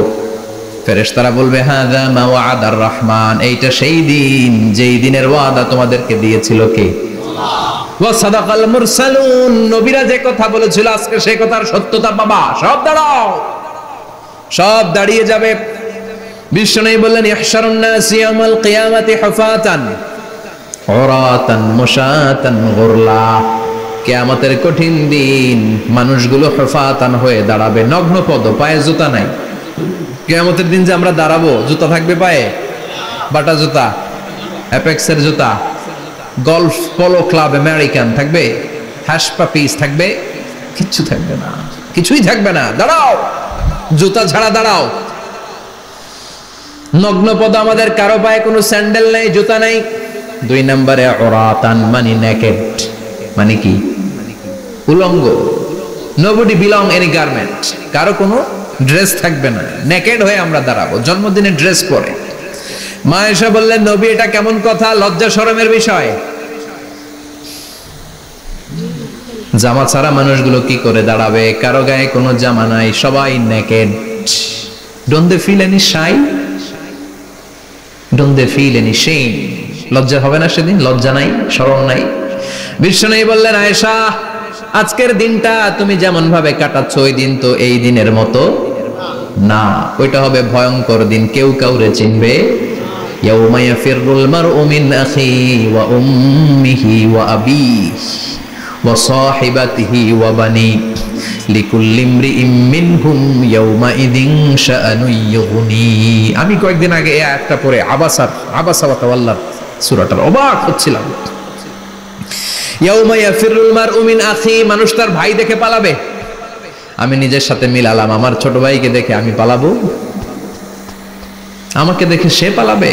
ফেরেশতারা বলবে হাযা মা ওয়াদার রহমান, এইটা সেই দিন যেই দিনের ওয়াদা তোমাদেরকে দিয়েছিল কে? আল্লাহ। ওয়া সাদাকাল মুরসালুন, নবীরা যে কথা বলেছিল আজকে সেই কথার সত্যতা পাবা। সব দাঁড়াও, সব দাঁড়িয়ে যাবে। বিষ্ণু বললেন ইহশারুন নাস ইয়াউমাল কিয়ামাতি হুফাতান উরাতান মুশাতান গুরলা। কিয়ামতের কঠিন দিন মানুষগুলো হুফাতান হয়ে দাঁড়াবে, নগ্ন পদ, পায়ে জুতা নাই। কিয়ামতের দিন যে আমরা দাঁড়াবো, জুতা থাকবে পায়ে? বাটা জুতা, অ্যাপেক্সের জুতা, গলফ পোলো ক্লাব আমেরিকান থাকবে, হ্যাশ পাপিস থাকবে? কিচ্ছু থাকবে না, কিছুই থাকবে না। দাঁড়াও, জুতা ছাড়া দাঁড়াও। নগ্ন পদ, আমাদের কারো পায়ে কোনো স্যান্ডেল নেই, জুতা নেই। 2 নম্বরে উরাতান মানে নেকেড, মানে কি? উলঙ্গ। নোবডি বিলং এনি গার্মেন্ট, কারো কোনো ড্রেস থাকবে না, নেকেড হয়ে আমরা দাঁড়াবো, জন্মদিনে ড্রেস পরে। মা আয়েশা বললেন নবী এটা কেমন কথা, লজ্জা শরমের বিষয়। জামা ছাড়া মানুষগুলো কি করে দাঁড়াবে? কারো গায়ে কোনো জামা নাই, সবাই naked. Don't they feel any shy? Don't they feel any shame? লজ্জা হবে না সেদিন? লজ্জা নাই, শরম নাই। বিষ্ণু বললেন আয়েশা আজকের দিনটা তুমি যেমন ভাবে কাটাচ্ছ ওই দিন তো এই দিনের মতো না, ওইটা হবে ভয়ঙ্কর দিন, কেউ কাউরে চিনবে। ইয়াউমা ইয়াফিরুল মারউ মিন আখি ওয়া উম্মিহি ওয়া আবিহি ওয়া সাহিবাতিহি ওয়া বানি লিকুল্লি ইমরিইম মিনহুম ইয়াউমাইযিন শাআনুন ইউগনি। আমি কয়েকদিন আগে এই আয়াতটা পড়ে আবাসা ওয়া তাওয়াল্লা সূরাটার অবাক হচ্ছিলাম। ইয়াউমা ইয়াফিরুল মারউ মিন আখি, মানুষ তার ভাই দেখে পালাবে। আমি নিজের সাথে মিলালাম, আমার ছোট ভাইকে দেখে আমি পালাবো? আমাকে দেখে সে পালাবে?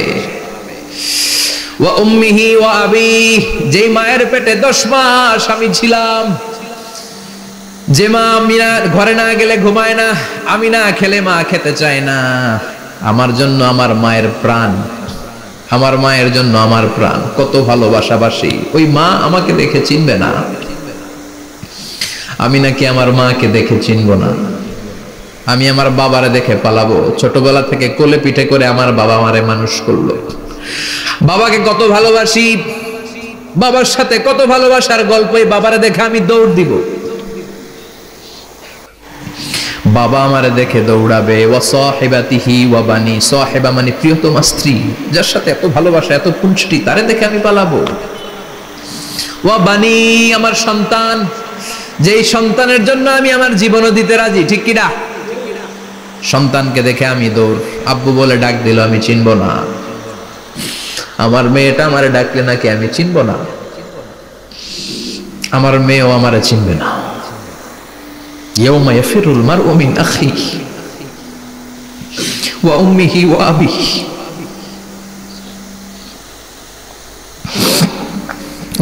ওয়া উম্মিহি ওয়া আবিহি, যেই মায়ের পেটে 10 মাস আমি ছিলাম, যে মা মিনা ঘরে না গেলে ঘুমায় না, আমি না খেলে মা খেতে চায় না, আমার জন্য আমার মায়ের প্রাণ, আমার মায়ের জন্য আমার প্রাণ, কত ভালোবাসাবাসী। ওই মা আমাকে দেখে চিনবে না, আমি নাকি আমার মাকে দেখে চিনব না। আমি আমার বাবারে দেখে পালাবো। ছোটবেলা থেকে কোলে পিঠে করে আমার বাবা আমারে মানুষ করলো, বাবাকে কত ভালোবাসি, বাবার সাথে কত ভালোবাসার গল্প, এই বাবারে দেখে আমি দৌড় দিব, বাবা আমারে দেখে দৌড়াবে। ওয়া সাহিবাতিহি ওয়া বানি, সাহিবা মানে প্রিয়তমা স্ত্রী, যার সাথে এত ভালোবাসা, এত পুষ্টি, তারে দেখে আমি পালাবো। ওয়া বানি, আমার সন্তান, যেই সন্তানের জন্য আমি আমার জীবনও দিতে রাজি, ঠিক কি না? সন্তানকে দেখে আমি দৌড়। আব্বু বলে ডাক দিল, আমি চিনব না। আমার মেয়েটা আমারে ডাকলে নাকি আমি চিনব না, আমার মেয়েও আমারে চিনবে না। ইয়াউমা ইয়াফিরুল মারউ মিন আখিহি ওয়া উম্মিহি ওয়া আবিহি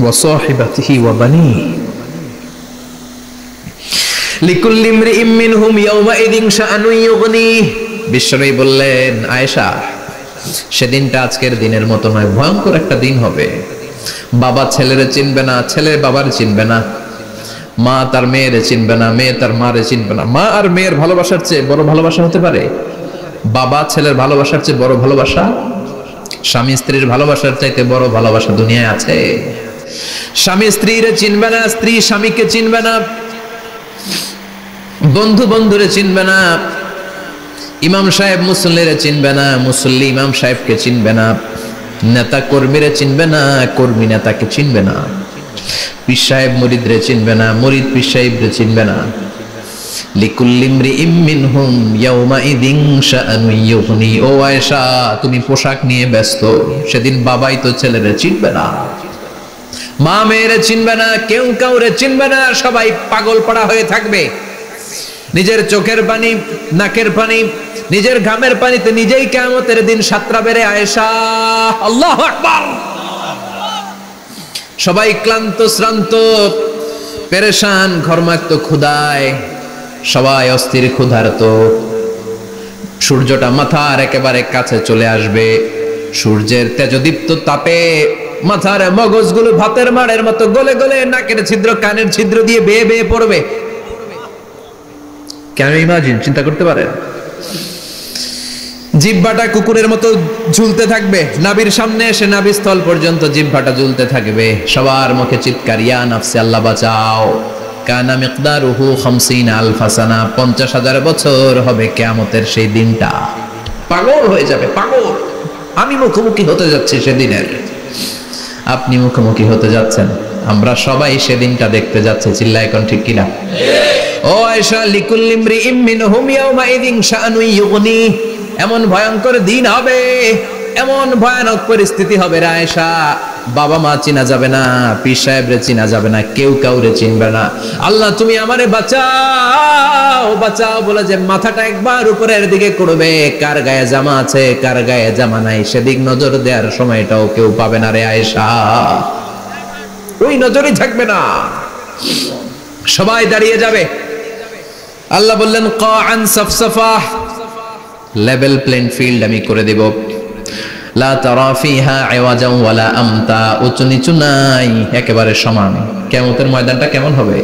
ওয়া সাহিবাতিহি ওয়া বানিহি লিকুল্লি ইমরিইম মিনহুম ইয়াউমাইযিন শাআনুন ইউগনি। বিশ্বনবী বললেন আয়েশা সেদিনটা আজকের দিনের মতো নয়, ভয়ঙ্কর একটা দিন হবে। বাবা ছেলেরে চিনবে না, ছেলে বাবার চিনবে না, মা তার মেয়েরে চিনবে না, মেয়ে তার মারে চিনবে না। মা আর মেয়ের ভালোবাসার চেয়ে বড় ভালোবাসা হতে পারে? বাবা ছেলের ভালোবাসার চেয়ে বড় ভালোবাসা? স্বামী স্ত্রীর ভালোবাসার চাইতে বড় ভালোবাসা দুনিয়ায় আছে? স্বামী স্ত্রীরে চিনবে না, স্ত্রী স্বামীকে চিনবে না, বন্ধু বন্ধুরে চিনবে না, ইমাম সাহেব মুসল্লিরে চিনবে না, মুসল্লি ইমাম সাহেবকে চিনবে না, নেতা কর্মীরে চিনবে না, কর্মী নেতাকে চিনবে না, পীর সাহেব মুরিদরে চিনবে না, মুরিদ পীর সাহেবরে চিনবে না। লিকুল্লি ইমরিইম মিনহুম ইয়াউমাইযিন শাআনুন ইউগনি। ও আয়েশা, তুমি পোশাক নিয়ে ব্যস্ত, সেদিন বাবাই তো ছেলেরে চিনবে না, মা মেয়েরে চিনবে না, কেউ কাউরে চিনবে না, সবাই পাগল পাড়া হয়ে থাকবে। নিজের চোখের পানি, নাকের পানি, নিজের ঘামের পানিতে নিজেই কিয়ামতের দিন সাতরা বেড়ে আয়েশা। আল্লাহু আকবার। সবাই ক্লান্ত শ্রান্ত, পেরেশান, ঘর্মাক্ত, ক্ষুধায়, সবাই অস্থির ক্ষুধার্ত। সূর্যটা মাথার একেবারে কাছে চলে আসবে, সূর্যের তেজদীপ্ত তাপে মাথার মগজগুলো ভাতের মাড়ের মতো গলে গলে নাকের ছিদ্র, কানের ছিদ্র দিয়ে বেয়ে বেয়ে পড়বে। কেন ইমাজিন, চিন্তা করতে পারেন? জিহ্বাটা কুকুরের মতো ঝুলতে থাকবে, নাভির সামনে এসে নাভিস্থল পর্যন্ত জিহ্বাটা ঝুলতে থাকবে। সবার মুখে চিৎকার, ইয়া নাফসি, আল্লাহ বাঁচাও। কানা মিকদারুহু 50,000 সানা, 50,000 বছর হবে কিয়ামতের সেই দিনটা। পাগল হয়ে যাবে, পাগল। আমি মুখোমুখি হতে যাচ্ছি সেদিনের, আপনি মুখোমুখি হতে যাচ্ছেন, আমরা সবাই সেদিনটা দেখতে যাচ্ছি। চিল্লায় এখন ঠিক কিনা? ও আয়েশা, লিকুল্লি ইমরিইম মিনহুম ইয়াউমাইযিন শাআনুন ইউগনি। এমন ভয়ঙ্কর দিন হবে, এমন ভয়ানক পরিস্থিতি হবে রে আয়েশা, বাবা মা চিনা যাবে না, পীর সাহেবরে চিনা যাবে না, কেউ কাউরে চিনবে না। আল্লাহ তুমি আমারে বাঁচাও, বাঁচাও বলে যে মাথাটা একবার উপরের দিকে করবে, কার গায়ে জামা আছে কার গায়ে জামা নাই সেদিক নজর দেওয়ার সময়টাও কেউ পাবে না রে আয়েশা, ওই নজরই থাকবে না, সবাই দাঁড়িয়ে যাবে। আল্লাহ বললেন কাআন সাফসাফা, লেভেল প্লেন ফিল্ড আমি করে দেব। লা তারা ফিহা আওয়াজান ওয়ালা আমতা, উঁচু নিচু নাই, একেবারে সমান। কিয়ামতের ময়দানটা কেমন হবে?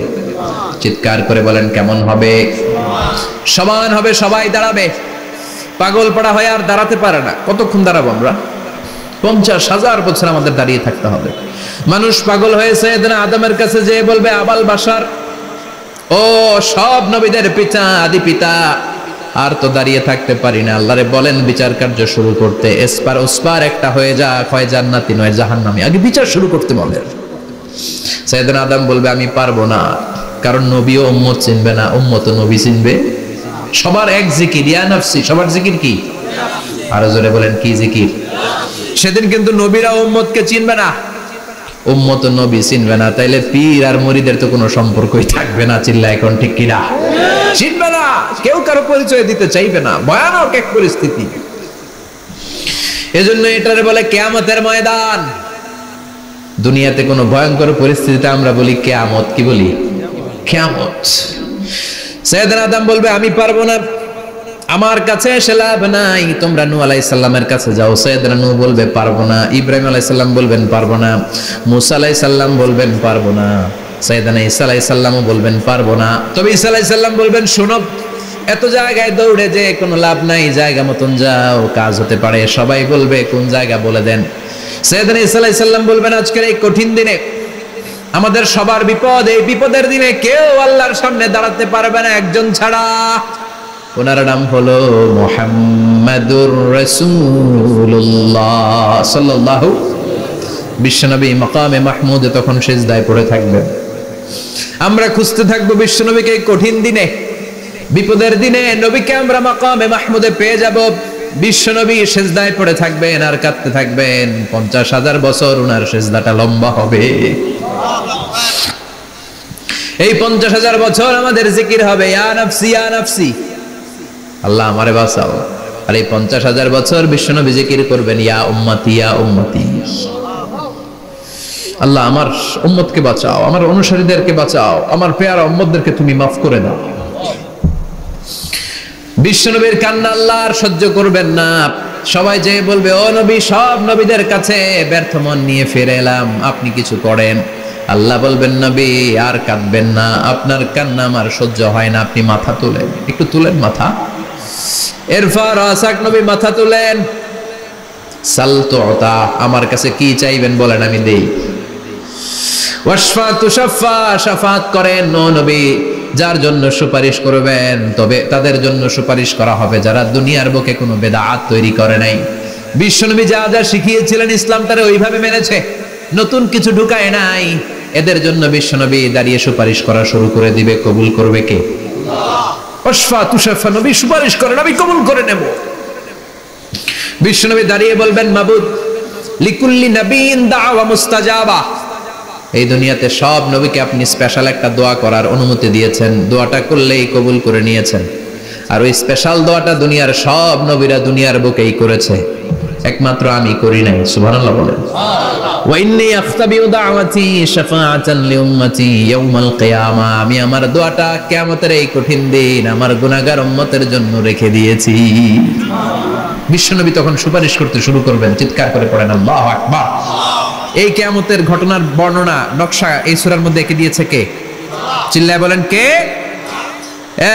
চিৎকার করে বলেন কেমন হবে? সমান হবে, সবাই দাঁড়াবে। পাগল পাড়া হয়ে আর দাঁড়াতে পারে না। কতক্ষণ দাঁড়াবো আমরা? 50,000 বছর আমাদের দাঁড়িয়ে থাকতে হবে। মানুষ পাগল হয়েছে, সাইয়েদনা আদমের কাছে যেয়ে বলবে, আবাল বাশার, ও সব নবীদের পিতা, আদি পিতা, আর তো দাঁড়িয়ে থাকতে পারি না, আল্লাহরে বলেন বিচার কার্য শুরু করতে। এসপার ওসপার একটা হয়ে যা, হয় জান্নাতি নয় জাহান্নামী, আগে বিচার শুরু করতে বলেন। সাইয়েদনা আদম বলবে আমি পারবো না, কারণ নবীও উম্মত চিনবে না, উম্মত নবী চিনবে। সবার এক জিকির, ইয়া নাফসি। সবার জিকির কি? আরো জোরে বলেন কি জিকির? সেদিন কিন্তু নবীরা উম্মতকে চিনবে না, উম্মত নবী চিনবে না, তাইলে পীর আর মুরিদের তো কোনো সম্পর্কই থাকবে না। চিল্লা এখন ঠিক কিনা? চিনবে না, কেউ কারো পরিচয় দিতে চাইবে না। ভয়ানক এক পরিস্থিতি। এজন্য এটারে বলে কিয়ামতের ময়দান। দুনিয়াতে কোনো ভয়ঙ্কর পরিস্থিতিতে আমরা বলি কিয়ামত। কি বলি? কিয়ামত। সাইয়েদনা আদম বলবে আমি পারবো না, আমার কাছে এসে লাভ নাই, তোমরা নূহ আলাইহিস সালামের কাছে যাও। সাইয়েদনা নূহ বলবে পারবো না, ইব্রাহিম আলাইহিস সালাম বলবেন পারবো না, মুসা আলাইহিস সালাম বলবেন পারবো না, সাইয়েদনা ঈসা আলাইহিস সালামও বলবেন পারবো না। তবে ঈসা আলাইহিস সালাম বলবেন শোনো, এত জায়গায় দৌড়ে যে কোনো লাভ নাই, জায়গা মতন যাও, কাজ হতে পারে। সবাই বলবে কোন জায়গা বলে দেন। সাইয়েদনা ঈসা আলাইহিস সালাম বলবেন আজকের এই কঠিন দিনে আমাদের সবার বিপদ, এই বিপদের দিনে কেউ আল্লাহর সামনে দাঁড়াতে পারবে না একজন ছাড়া। ওনার নাম হলো মুহাম্মাদুর রাসূলুল্লাহ সাল্লাল্লাহু। বিশ্বনবী মাকামে মাহমুদে তখন সিজদায় পড়ে থাকবেন। আমরা খুঁজতে থাকবো বিশ্বনবীকে এই কঠিন দিনে, বিপদের দিনে নবীকে আমরা মাকামে মাহমুদে পেয়ে যাব। বিশ্বনবী সিজদায় পড়ে থাকবেন আর কাঁদতে থাকবেন। 50,000 বছর ওনার সিজদাটা লম্বা হবে। এই 50,000 বছর আমাদের জিকির হবে ইয়া নাফসি ইয়া নাফসি, আল্লাহ আমারে বাঁচাও। আর এই 50,000 বছর বিশ্বনবী জিকির করবেন ইয়া উম্মতি ইয়া উম্মতি, আল্লাহ আমার উম্মতকে বাঁচাও, আমার অনুসারীদেরকে বাঁচাও, আমার পেয়ারা উম্মতদেরকে তুমি মাফ করে দাও। বিশ্বনবীর কান্না আল্লাহ আর সহ্য করবেন না। সবাই যে বলবে ও নবী, সব নবীদের কাছে ব্যর্থ মন নিয়ে ফিরে এলাম, আপনি কিছু করেন। আল্লাহ বলবেন নবী আর কাঁদবেন না, আপনার কান্না আমার সহ্য হয় না, আপনি মাথা তুলেন, একটু তুলেন মাথা। এরপর আসাক নবী মাথা তুলেন। সাল তুতা, আমার কাছে কি চাইবেন বলেন আমি দেই। ওয়াশফা তুশাফা, শাফাত করেন ও নবী, যার জন্য সুপারিশ করবেন তবে তাদের জন্য সুপারিশ করা হবে যারা দুনিয়ার বুকে কোনো বেদাত তৈরি করে নাই। বিশ্বনবী যা যা শিখিয়েছিলেন ইসলাম তারা ওইভাবে মেনেছে, নতুন কিছু ঢুকায় নাই। এদের জন্য বিশ্বনবী দাঁড়িয়ে সুপারিশ করা শুরু করে দিবে। কবুল করবে কে? ওয়াশফা তুশাফা, নবী সুপারিশ করেন, আমি কবুল করে নেব। বিশ্বনবী দাঁড়িয়ে বলবেন, মাবুদ লিকুল্লি নবীন দাওয়া মুস্তাজাবা, এই দুনিয়াতে সব নবীকে আপনি স্পেশাল একটা দোয়া করার অনুমতি দিয়েছেন, দোয়াটা করলেই কবুল করে নিয়েছেন। আর ওই স্পেশাল দোয়াটা দুনিয়ার সব নবীরা দুনিয়ার বুকেই করেছে, একমাত্র আমি করি নাই। সুবহানাল্লাহ বলেন। ওয়া ইন্নী আখতাবিউ দাওয়াতি শাফাআতান লিউম্মতি ইয়াউমাল কিয়ামা, আমি আমার দোয়াটা কিয়ামতের এই কঠিন দিন আমার গুনাহগার উম্মতের জন্য রেখে দিয়েছি। বিশ্বনবী তখন সুপারিশ করতে শুরু করবেন, চিৎকার করে পড়েন আল্লাহু আকবার। এই কিয়ামতের ঘটনার বর্ণনা নকশা এই সূরার মধ্যে এঁকে দিয়েছে কে? চিল্লায় বলেন কে?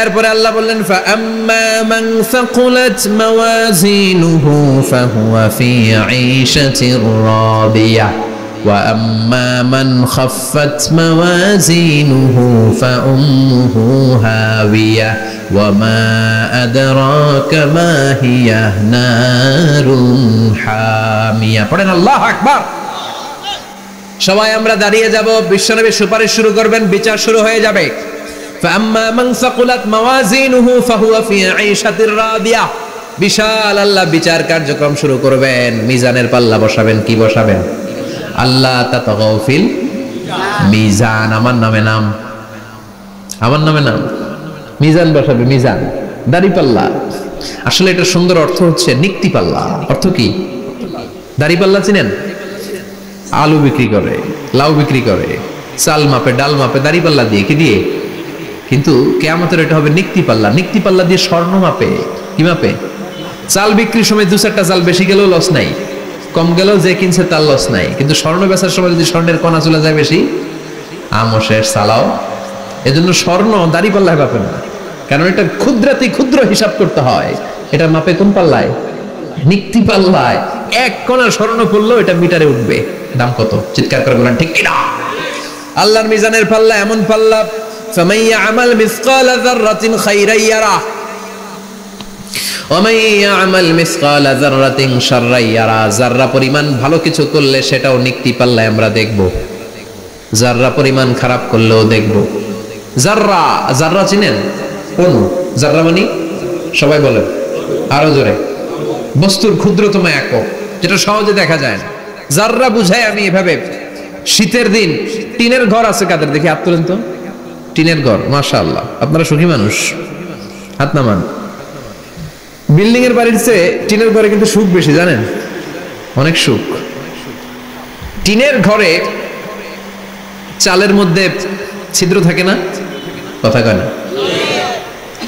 এরপরে আল্লাহ বললেন, ফাআম্মা মান সাকুলাত মাওয়াজিনুহু ফাহুয়া ফি ঈশাতির রাদিয়াহ ওয়া আম্মা মান খাফফাত মাওয়াজিনুহু ফাউম্মুহু হাওিয়াহ ওয়া মা আদরাকা মা হিয়া নারুন হামিয়া। পড়েন আল্লাহু আকবার। সবাই আমরা দাঁড়িয়ে যাব, বিশ্বনবী সুপারিশ শুরু করবেন, বিচার শুরু হয়ে যাবে। ফাআম্মা মান সাকুলাত মাওয়াজিনুহু ফাহুয়া ফি ঈশাতির রাদিয়াহ, বিশাল আল্লাহ বিচার কার্যক্রম শুরু করবেন, মিজানের পাল্লা বসাবেন। কি বসাবেন? আল্লাহ তাতাগাউ ফিল মিজান। আমার নামে নাম, আমার নামে নাম, মিজান বসাবে, মিজান দাড়ি পাল্লা। আসলে এটা সুন্দর অর্থ হচ্ছে নিক্তি পাল্লা। অর্থ কি? দাড়ি পাল্লা চিনেন? আলু বিক্রি করে, লাউ বিক্রি করে, চাল মাপে, ডাল মাপে, দাড়ি পাল্লা দিয়ে। কি দিয়ে? কিন্তু কিয়ামতের এটা হবে নিক্তি পাল্লা। নিক্তি পাল্লা দিয়ে স্বর্ণ মাপে। কি মাপে? চাল বিক্রির সময় দু চারটা চাল বেশি গেলেও লস নাই, কম গেলেও যে কিনছে তার লস নাই। কিন্তু স্বর্ণ বেচার সময় যদি স্বর্ণের কণা চলে যায় বেশি, আমও শেষ, সালাও। এজন্য স্বর্ণ দাড়ি পাল্লায় মাপে না, কারণ এটা ক্ষুদ্রাতি ক্ষুদ্র হিসাব করতে হয়। এটা মাপে কোন পাল্লায়? নিক্তি পাল্লায়। এক কণা স্বর্ণ পড়লেও এটা মিটারে উঠবে। দাম কত? চিৎকার করে বলেন ঠিক কিনা? আল্লাহর মিজানের পাল্লা এমন পাল্লা, ফামান ইয়ামাল মিসকালা যাররাতিন খাইরান ইয়ারা ওয়া মান ইয়ামাল মিসকালা যাররাতিন শাররান ইয়ারা। যাররা পরিমাণ ভালো কিছু করলে সেটাও নিক্তি পাল্লায় আমরা দেখব, যাররা পরিমাণ খারাপ করলেও দেখব। যাররা, যাররা চিনেন? কোন যাররা? মানে সবাই বলেন আরো জোরে। বস্তুর ক্ষুদ্রতম একক, যেটা সহজে দেখা যায় না। যাররা বুঝাই আমি এভাবে, শীতের দিন টিনের ঘর আছে কাদের? দেখি হাত তোলেন তো। টিনের ঘর, মাশাআল্লাহ, আপনারা সুখী মানুষ, হাত নামান। বিল্ডিং এর বাড়ির চেয়ে টিনের ঘরে কিন্তু সুখ বেশি, জানেন? অনেক সুখ। টিনের ঘরে চালের মধ্যে ছিদ্র থাকে না? কথা কয় না?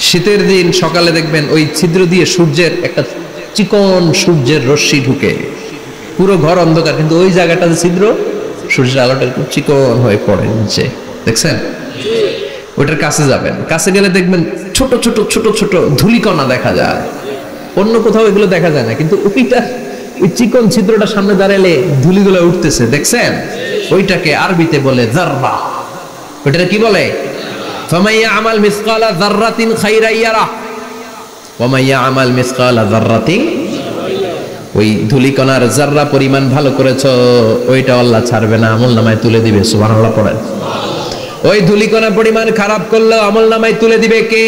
শীতের দিন সকালে দেখবেন ওই ছিদ্র দিয়ে সূর্যের একটা চিকন সূর্যের রশ্মি ঢুকে, পুরো ঘর অন্ধকার, কিন্তু ওই জায়গাটাতে ছিদ্র, সূর্যের আলোটা একটু চিকন হয়ে পড়ে নিচে, দেখছেন? ওটার কাছে যাবেন, কাছে গেলে দেখবেন ছোট ছোট ছোট ছোট ধূলিকণা দেখা যায়। অন্য কোথাও এগুলো দেখা যায় না, কিন্তু ওইটা, ওই চিকন ছিদ্রটা সামনে দাঁড়ালে ধূলিগুলো উঠতেছে, দেখছেন? ওইটাকে আরবিতে বলে যাররা। ওইটা কি বলে? ফামান ইয়ামাল মিসকালা যাররাতিন খাইরান ইয়ারা ওয়া মান ইয়ামাল মিসকালা যাররাতিন। ওই ধূলিকণার যাররা পরিমাণ ভালো করেছো ওইটা আল্লাহ ছাড়বে না, আমলনামায় তুলে দিবে। সুবহানাল্লাহ পড়েন। ওই ধূলিকণা পরিমাণ খারাপ করলেও আমলনামায় তুলে দিবে কে?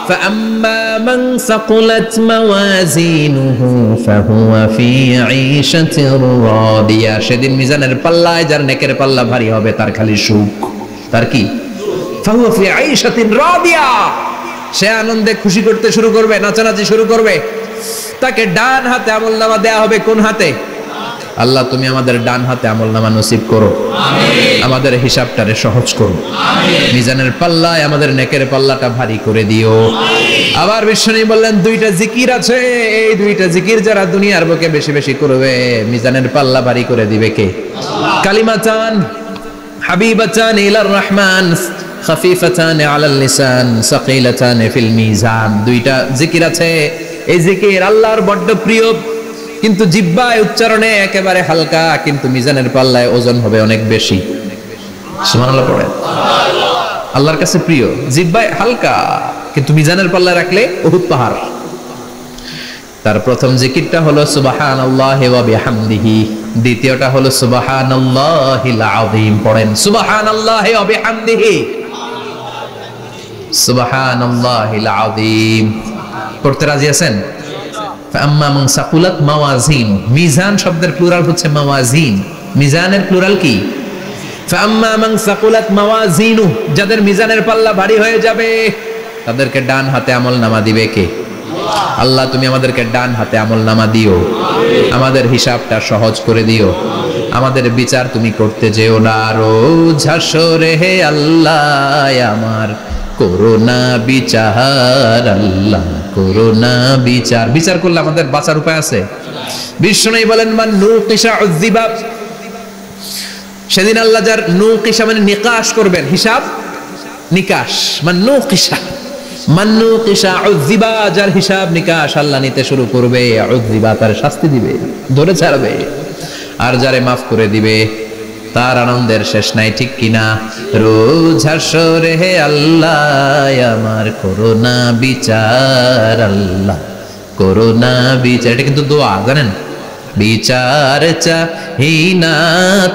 ফাআম্মা মান সাকুলাত মাওয়াজিনুহু ফাহুয়া ফি ঈশাতির রাদিয়া। সেদিন মিজানের পাল্লায় যার নেকের পাল্লা ভারী হবে তার খালি সুখ। তার কি? ফাহুয়া ফি ঈশাতির রাদিয়া। সে আনন্দে খুশি করতে শুরু করবে, নাচানাচি শুরু করবে। তাকে ডান হাতে আমলনামা দেয়া হবে। কোন হাতে? আল্লাহ তুমি আমাদের ডান হাতে আমলনামা নসিব করো, আমাদের হিসাবটারে সহজ করো, মিজানের পাল্লায় আমাদের নেকের পাল্লাটা ভারী করে দিও। আবার বিশ্বনবী বললেন দুইটা জিকির আছে, এই দুইটা জিকির যারা দুনিয়ার বুকে বেশি বেশি করবে মিজানের পাল্লা ভারী করে দিবে কে? কালিমাতান হাবিবাতান ইলার রহমান খাফিফাতান আলাল লিসান সাকিলাতান ফিল মিজান। দুইটা জিকির আছে, এই জিকির আল্লাহর বড্ড প্রিয়, কিন্তু জিহ্বায় উচ্চারণে একেবারে হালকা, কিন্তু মিজানের পাল্লায় ওজন হবে অনেক বেশি। সুবহানাল্লাহ পড়েন। আল্লাহর কাছে প্রিয়, জিহ্বায় হালকা, কিন্তু মিজানের পাল্লা রাখলে উহুদ পাহাড়। তার প্রথম জিকিরটা হলো সুবহানাল্লাহি ওয়া বিহামদিহি, দ্বিতীয়টা হলো সুবহানাল্লাহিল আযীম। পড়েন সুবহানাল্লাহি ওয়া বিহামদিহি, সুবহানাল্লাহিল আযীম। পড়তে রাজি আছেন? ফাআম্মা মান সাকুলাত মাওয়াজিন, মিজান শব্দের প্লুরাল হচ্ছে মাওয়াজিন, মিজানের প্লুরাল কি? ফাআম্মা মান সাকুলাত মাওয়াজিনু, যাদের মিজানের পাল্লা ভারী হয়ে যাবে তাদেরকে ডান হাতে আমলনামা দিবে কে? আল্লাহ তুমি আমাদেরকে ডান হাতে আমলনামা দিও, আমাদের হিসাবটা সহজ করে দিও, আমাদের বিচার তুমি করতে যেও না রোজ হাসরে হে আল্লাহ আমার করোনা বিচার, আল্লাহ করোনা বিচার। বিচার করলে আমাদের বাঁচার উপায় আছে? বিষ্ণু বলেন মান নুকিশা উযযিবা, সেদিন আল্লাহ যার নুকিশা মানে নিকাশ করবেন, হিসাব নিকাশ, মান নুকিশা উযযিবা, যার হিসাব নিকাশ আল্লাহ নিতে শুরু করবে, উযযিবা তার শাস্তি দিবে, ধরে ছাড়বে। আর যারে মাফ করে দিবে তার আনন্দের শেষ নাই, ঠিক কিনা? রোজ হাসরে হে আল্লাহ আমার করোনা বিচার, আল্লাহ করোনা বিচার। এটা কিন্তু দোয়া, জানেন? বিচার চাহি না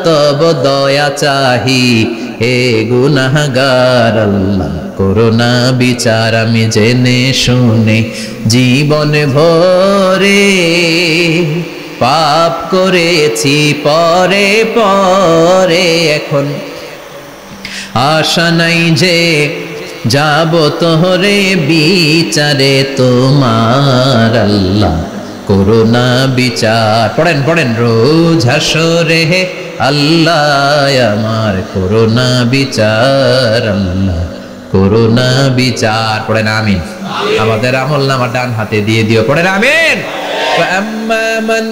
তব দয়া চাহি হে গুনাহগার, আল্লাহ করোনা বিচার। আমি জেনে শুনে জীবন ভরে পাপ করেছি পরে পরে, এখন আশা নাই যে যাব তোরে বিচারে তোমার, আল্লাহ করোনা বিচার। পড়েন পড়েন রোজ হাসরে হে আল্লাহ আমার করোনা বিচার, আল্লাহ করোনা বিচার। পড়েন আমিন। আমাদের আমলনামা ডান হাতে দিয়ে দিও, পড়েন আমিন। فأما من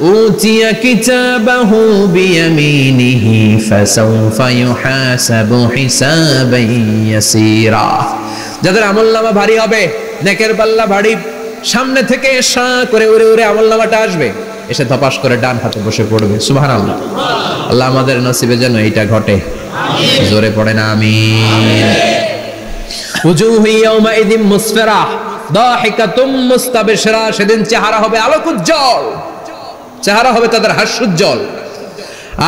أوتي كتابه بيمينه فسوف يحاسب حسابا يسيرا, যাদের আমলনামা ভারী হবে, নেকের পাল্লা ভারী, সামনে থেকে সা করে উড়ে উড়ে আমলনামাটা আসবে, এসে ধপাস করে ডান হাতে বসে পড়বে। সুবহানাল্লাহ। আল্লাহ আমাদের নসিবে যেন এইটা ঘটে, জোরে পড়েন আমিন। উজুহু ইয়াউমাইযিন মুসফিরা দাহিকাতুম মুস্তাবশিরা, সেদিন চেহারা হবে আলোকোজ্জ্বল, চেহারা হবে তাদের হাস্যোজ্জ্বল।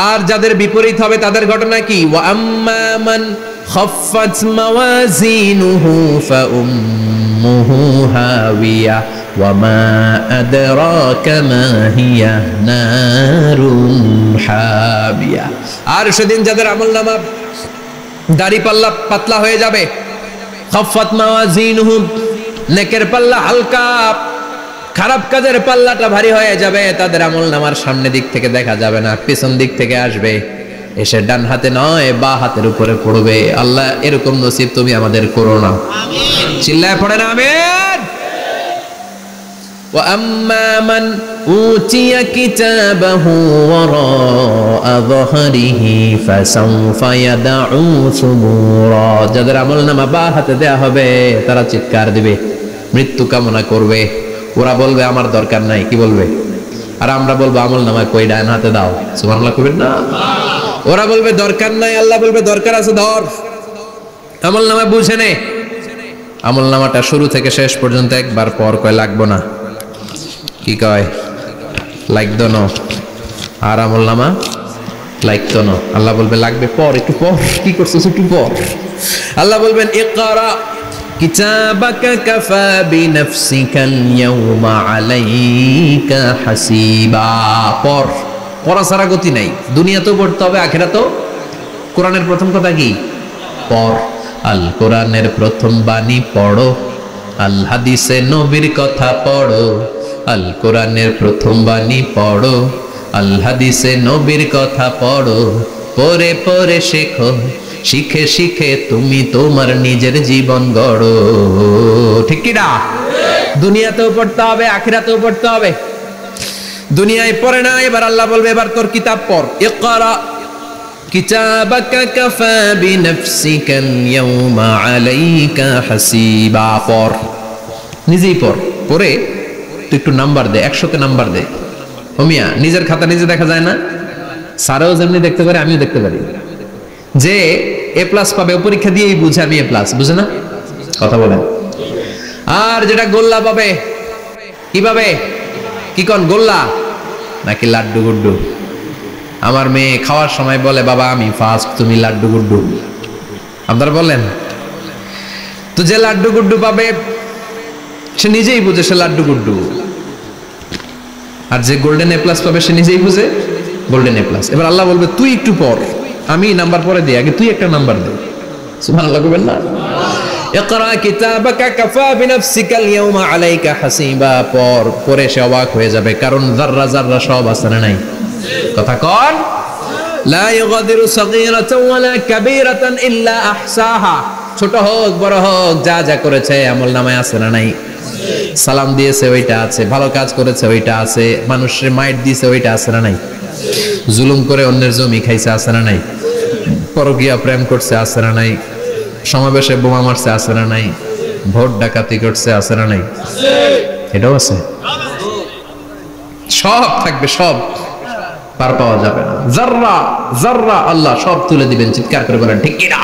আর যাদের বিপরীত হবে তাদের ঘটনা কি? ওয়া আম্মা মান খাফফাত মাওয়াজিনুহু ফাউম্মুহু হাওিয়া ওয়া মা আদরাকা মা হিয়া নারুন হাবিয়া। আর সেদিন যাদের আমলনামা দাড়ি পাল্লা পাতলা হয়ে যাবে, খাফফাত মাওয়াজিনুহু নেকের পাল্লা হালকা, খারাপ কাজের পাল্লাটা ভারী হয়ে যাবে, তাদের আমলনামার সামনে দিক থেকে দেখা যাবে না, পিছন দিক থেকে আসবে, এসে ডান হাতে নয় বা হাতের উপরে পড়বে। আল্লাহ এরকম নসিব তুমি আমাদের করো না, চিল্লায় পড়েন আমিন। ওয়া আম্মা মান উতিয়া কিতাবাহু ওয়ারাআ যহরিহি ফাসাউফা ইয়াদউ সুবুরা, যাদের আমলনামা বা হাতে দেয়া হবে তারা চিৎকার দিবে, মৃত্যু কামনা করবে। ওরা বলবে আমার দরকার নাই, কি বলবে? আর আমরা বলবো আমলনামা কই, ডান হাতে দাও। সুবহানাল্লাহ কইবেন না? ওরা বলবে দরকার নাই, আল্লাহ বলবে দরকার আছে, ধর আমলনামা বুঝে নে। আমলনামাটা শুরু থেকে শেষ পর্যন্ত একবার পর কয় লাগবো না, কি কয়? লাগতো না। আর আমলনামা লাগতো না, আল্লাহ বলবে লাগবে পর, একটু পর, কি করছিস একটু পর। আল্লাহ বলবেন ইকরা কিতাবাকা কাফা বিনাফসিকাল ইয়াউমা আলাইকা হাসিবা, পর। পড়া ছাড়া গতি নাই, দুনিয়াতেও পড়তে হবে, আখিরাতেও। কোরআনের প্রথম কথা কি? পড়। আল কোরআনের প্রথম বাণী পড়ো, আল হাদিসে নবীর কথা পড়ো। আল কোরআনের প্রথম বাণী পড়ো, আল হাদিসে নবীর কথা পড়ো। পড়ে পড়ে শেখো, শিখে শিখে তুমি তোমার নিজের জীবন গড়ো, ঠিক কি না? দুনিয়াতেও পড়তে হবে, আখিরাতেও পড়তে হবে। দুনিয়ায় পড়ে না, এবার আল্লাহ বলবে এবার তোর কিতাব পড়। ইকরা কিতাবাকা কাফা বিনাফসিকাল ইয়াউমা আলাইকা হাসিবা, পড়, নিজেই পড়। পড়ে তুই একটু নাম্বার দে, 100তে নাম্বার দে। হোমিয়া নিজের খাতা নিজে দেখা যায় না? স্যারও যেমনি দেখতে পারে, আমিও দেখতে পারি। যে এ প্লাস পাবে ও পরীক্ষা দিয়েই বুঝে আমি এ প্লাস, বুঝে না? কথা বলেন। আর যেটা গোল্লা পাবে, কি পাবে? কি কোন গোল্লা নাকি লাড্ডু গুড্ডু? আমার মেয়ে খাওয়ার সময় বলে বাবা আমি ফার্স্ট, তুমি লাড্ডু গুড্ডু। আপনারা বলেন তো, যে লাড্ডু গুড্ডু পাবে সে নিজেই বুঝে সে লাড্ডু গুড্ডু, আর যে গোল্ডেন এ প্লাস পাবে সে নিজেই বুঝে গোল্ডেন এ প্লাস। এবার আল্লাহ বলবে তুই একটু পর, আমি নাম্বার পরে দিই, আগে তুই একটা নাম্বার দে। সুবহানাল্লাহ কইবেন না? ইকরা কিতাবাকা কাফা বিনাফসিকা আল-ইয়াওমা আলাইকা হাসিবা, পরে সে অবাক হয়ে যাবে, কারণ যাররা যাররা সব আছে না নাই? কথা কন। লা ইউগাদিরু সাগীরাতান ওয়ালা কাবীরাতান ইল্লা আহসাহা, ছোট হোক বড় হোক যা যা করেছে আমলনামায় আছে না নাই? সালাম দিয়েছে ওইটা আছে, ভালো কাজ করেছে ওইটা আছে, মানুষের মাইট দিয়েছে ওইটা আছে না নাই? জুলুম করে অন্যের জমি খাইছে আছে না নাই? পরকীয়া প্রেম করছে আছে না নাই? সমাবেশে বোমা মারছে আছে না নাই? ভোট ডাকাতি করছে আছে না নাই? এটাও আছে, সব থাকবে, সব পার পাওয়া যাবে না। যাররা যাররা আল্লাহ সব তুলে দিবেন, চিৎকার করে বলেন ঠিক কি না?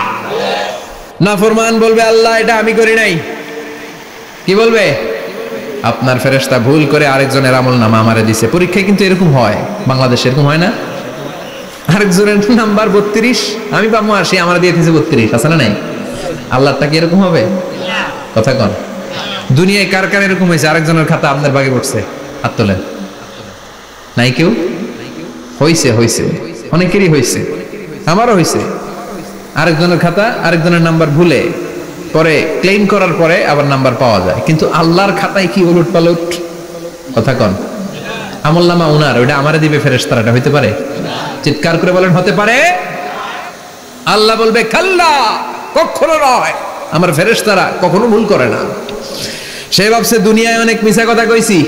নাফরমান বলবে আল্লাহ এটা আমি করি নাই। কি বলবে? আপনার ফেরেশতা ভুল করে আরেকজনের আমলনামা আমারে দিছে। পরীক্ষায় কিন্তু এরকম হয়, বাংলাদেশে এরকম হয় না? আরেকজনের নাম্বার 32, আমি পাবো 80, আমার দিয়ে দিয়েছে 32, আছে না নাই? আল্লাহটা কি এরকম হবে? কথা কন। দুনিয়ায় কার কার এরকম হয়েছে আরেকজনের খাতা আপনার ভাগে পড়ছে? হাত তোলেন। নাই কেউ? হইছে, হইছে, অনেকেরই হয়েছে, আমারও হয়েছে। আরেকজনের খাতা আরেকজনের নাম্বার ভুলে পরে ক্লেম করার পরে আবার নাম্বার পাওয়া যায়, কিন্তু আল্লাহর খাতায় কি উলট পালট? কথা কন। আমলনামা উনার, ওইটা আমারে দিবে ফেরেশতারা, এটা হইতে পারে? চিৎকার করে বলেন হতে পারে? আল্লাহ বলবে কাল্লা, কখনো নয়, আমার ফেরেশতারা কখনো ভুল করে না। সে ভাবছে দুনিয়ায় অনেক মিথ্যা কথা কইছি,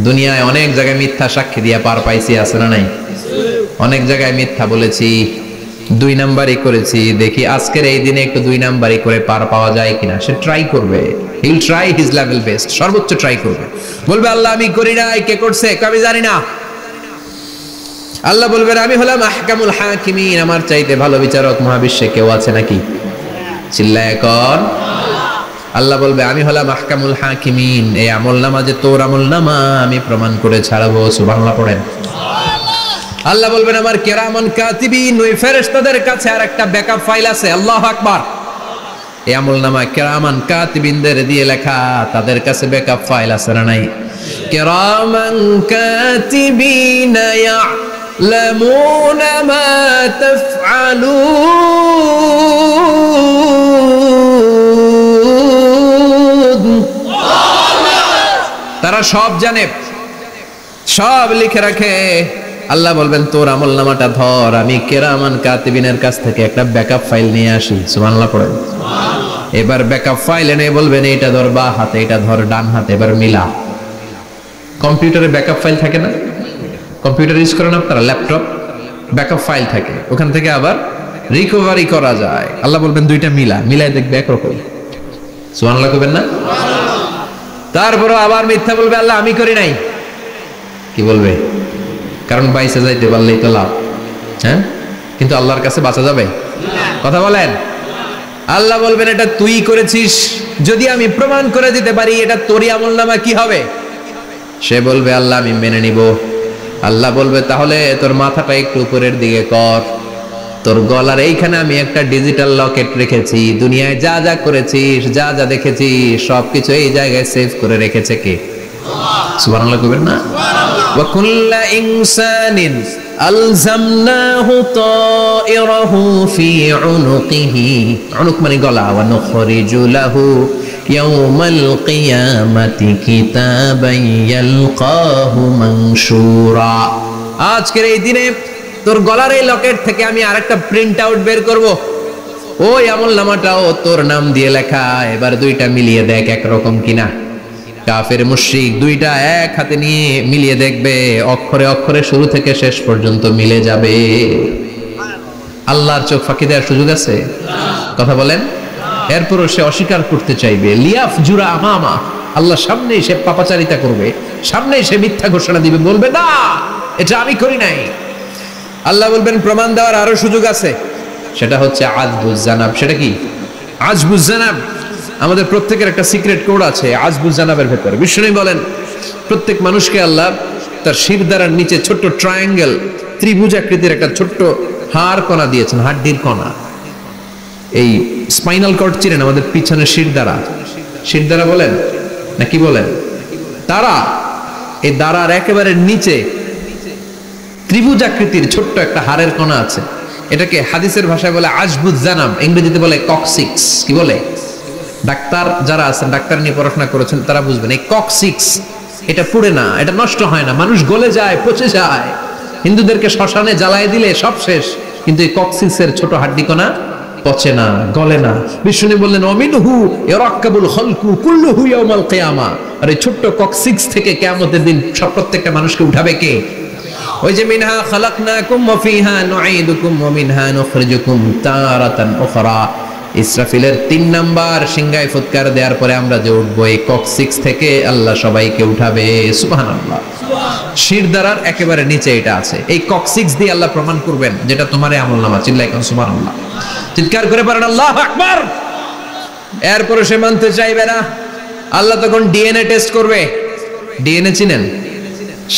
দুনিয়ায় অনেক জায়গায় মিথ্যা সাক্ষী দিয়া পার পাইছি আছে না নাই? অনেক জায়গায় মিথ্যা বলেছি, 2 নাম্বারই করেছি, দেখি আজকের এই দিনে একটু 2 নাম্বারই করে পার পাওয়া যায় কিনা। সে ট্রাই করবে, he will try his level best, সর্বোচ্চ ট্রাই করবে। বলবে আল্লাহ আমি করি নাই, কে করছে? আমি জানি না। আল্লাহ বলবেন আমি হলাম আহকামুল হাকিমিন, আমার চাইতে ভালো বিচারক মহাবিশ্বে কেউ আছে নাকি? চিল্লায় কর। আল্লাহ বলবে আমি হলাম আহকামুল হাকিমিন, এই আমলনামা যে তোর আমলনামা আমি প্রমাণ করে ছাড়াবো। সুবহানাল্লাহ পড়েন। আল্লাহ বলবেন আমার কিরামান কাতিবিন, ওই ফেরেশতাদের কাছে আর একটা ব্যাকআপ ফাইল আছে। আল্লাহু আকবার। এই আমলনামা কিরামান কাতিবিনদের দিয়ে লেখা, তাদের কাছে ব্যাকআপ ফাইল আছে না নাই? কিরামান কাতিবিন ইয়ালামুনা মা তাফআলুন, তারা সব জানে, সব লিখে রাখে। আল্লাহ বলবেন তোর আমলনামাটা ধর, আমি কিরামান কাতিবিনের কাছ থেকে একটা ব্যাকআপ ফাইল নিয়ে আসি। সুবহানাল্লাহ পড়েন। এবার ব্যাকআপ ফাইল এনে বলবেন এটা ধর বা হাতে, এটা ধর ডান হাতে, এবার মিলা। কম্পিউটারে ব্যাকআপ ফাইল থাকে না? কম্পিউটার ইউজ করেন আপনারা? ল্যাপটপ ব্যাকআপ ফাইল থাকে, ওখান থেকে আবার রিকভারি করা যায়। আল্লাহ বলবেন দুইটা মিলা, মিলাই দেখবে একরকম। সুবহানাল্লাহ কইবেন না? তারপরও আবার মিথ্যা বলবে আল্লাহ আমি করি নাই। কি বলবে? কারণ বাইসে যাইতে পারলেই তো লাভ, হ্যাঁ? কিন্তু আল্লাহর কাছে বাঁচা যাবে? কথা বলেন। আল্লাহ বলবেন এটা তুই করেছিস, যদি আমি প্রমাণ করে দিতে পারি এটা তোরই আমলনামা, কি হবে? সে বলবে আল্লাহ আমি মেনে নিব। আল্লাহ বলবে তাহলে তোর মাথাটা একটু উপরের দিকে কর, তোর গলার এইখানে আমি একটা ডিজিটাল লকেট রেখেছি, দুনিয়ায় যা যা করেছিস, যা যা দেখেছিস সবকিছু এই জায়গায় সেভ করে রেখেছে কে? সুবহানাল্লাহ কইবেন না? ওয়া কুল্লা ইনসানিন আলজামনাহু তাইরাহু ফি উনুকিহি, উনুক মানে গলা, ওয়া নুখরিজু লাহু ইয়াউমাল কিয়ামাতি কিতাবান ইয়ালকাহু মানশুরা। আজকের এই দিনে তোর গলার এই লকেট থেকে আমি আরেকটা প্রিন্ট আউট বের করব, ওই আমলনামাটাও তোর নাম দিয়ে লেখা। এবার দুইটা মিলিয়ে দেখ একরকম কিনা। কাফের মুশরিক দুইটা এক হাতে নিয়ে মিলিয়ে দেখবে, অক্ষরে অক্ষরে শুরু থেকে শেষ পর্যন্ত মিলে যাবে। আল্লাহর চোখ ফাঁকি দেওয়ার সুযোগ আছে? কথা বলেন। এরপরও সে অস্বীকার করতে চাইবে, লিয়াফ জুরা আমামা, আল্লাহর সামনেই সে পাপাচারিতা করবে, সামনেই সে মিথ্যা ঘোষণা দিবে, বলবে না এটা আমি করি নাই। আল্লাহ বলবেন প্রমাণ দেওয়ার আরো সুযোগ আছে। সেটা হচ্ছে আজবুজ জানাব। সেটা কি? আজবুজ জানাব। আমাদের প্রত্যেকের একটা সিক্রেট কোড আছে আজবুজ জানাবের ভেতরে। বিষ্ণু বলেন প্রত্যেক মানুষকে আল্লাহ তার শিরদাঁড়ার নিচে ছোট্ট ট্রায়াঙ্গেল, ত্রিভুজ আকৃতির একটা ছোট্ট হাড় কণা দিয়েছেন, হাড্ডির কণা। এই স্পাইনাল কর্ড চিনেন, আমাদের পিছনে শিরদাঁড়া, শিরদাঁড়া বলেন না কি বলেন, তারা এই দাঁড়ার একেবারে নিচে ত্রিভুজ আকৃতির ছোট্ট একটা হাড়ের কণা আছে। এটাকে হাদিসের ভাষায় বলে আজবুজ জানাব, ইংরেজিতে বলে কক্সিক্স। কি বলে? ডাক্তার যারা আছেন, ডাক্তার নিয়ে পড়াশোনা করেছেন তারা বুঝবেন, এই কক্সিক্স এটা পুড়ে না, এটা নষ্ট হয় না, মানুষ গলে যায়, পচে যায়। হিন্দুদেরকে শ্মশানে জ্বালায় দিলে সব শেষ, কিন্তু এই কক্সিক্সের ছোট হাড্ডি কণা পচে না, গলে না। বিষ্ণু বললেন অমিনহু ইয়ারাক্কাবুল খালকু কুল্লুহু ইয়াউমাল কিয়ামা। আর এই ছোট্ট কক্সিক্স থেকে কিয়ামতের দিন সব প্রত্যেকটা মানুষকে উঠাবে কে? ওই যে মিনহা খালাকনাকুম ওয়া ফিহা নুঈদুকুম ওয়া মিনহা নুখরিজুকুম তারাতান উখরা। ইসরাফিলের 3 নাম্বার সিংহায় ফুৎকার দেওয়ার পরে আমরা যে উঠবো, এই কক্সিক্স থেকে আল্লাহ সবাইকে উঠাবে। সুবহানাল্লাহ। শিরদাঁড়ার একেবারে নিচে এটা আছে। এই কক্সিক্স দিয়ে আল্লাহ প্রমাণ করবেন যেটা তোমার আমলনামা। চিল্লায় কোন সুবহানাল্লাহ, চিৎকার করে পারেন আল্লাহু আকবার। এরপরে সে মানতে চাইবে না। আল্লাহ তখন ডিএনএ টেস্ট করবে। ডিএনএ চিনেন?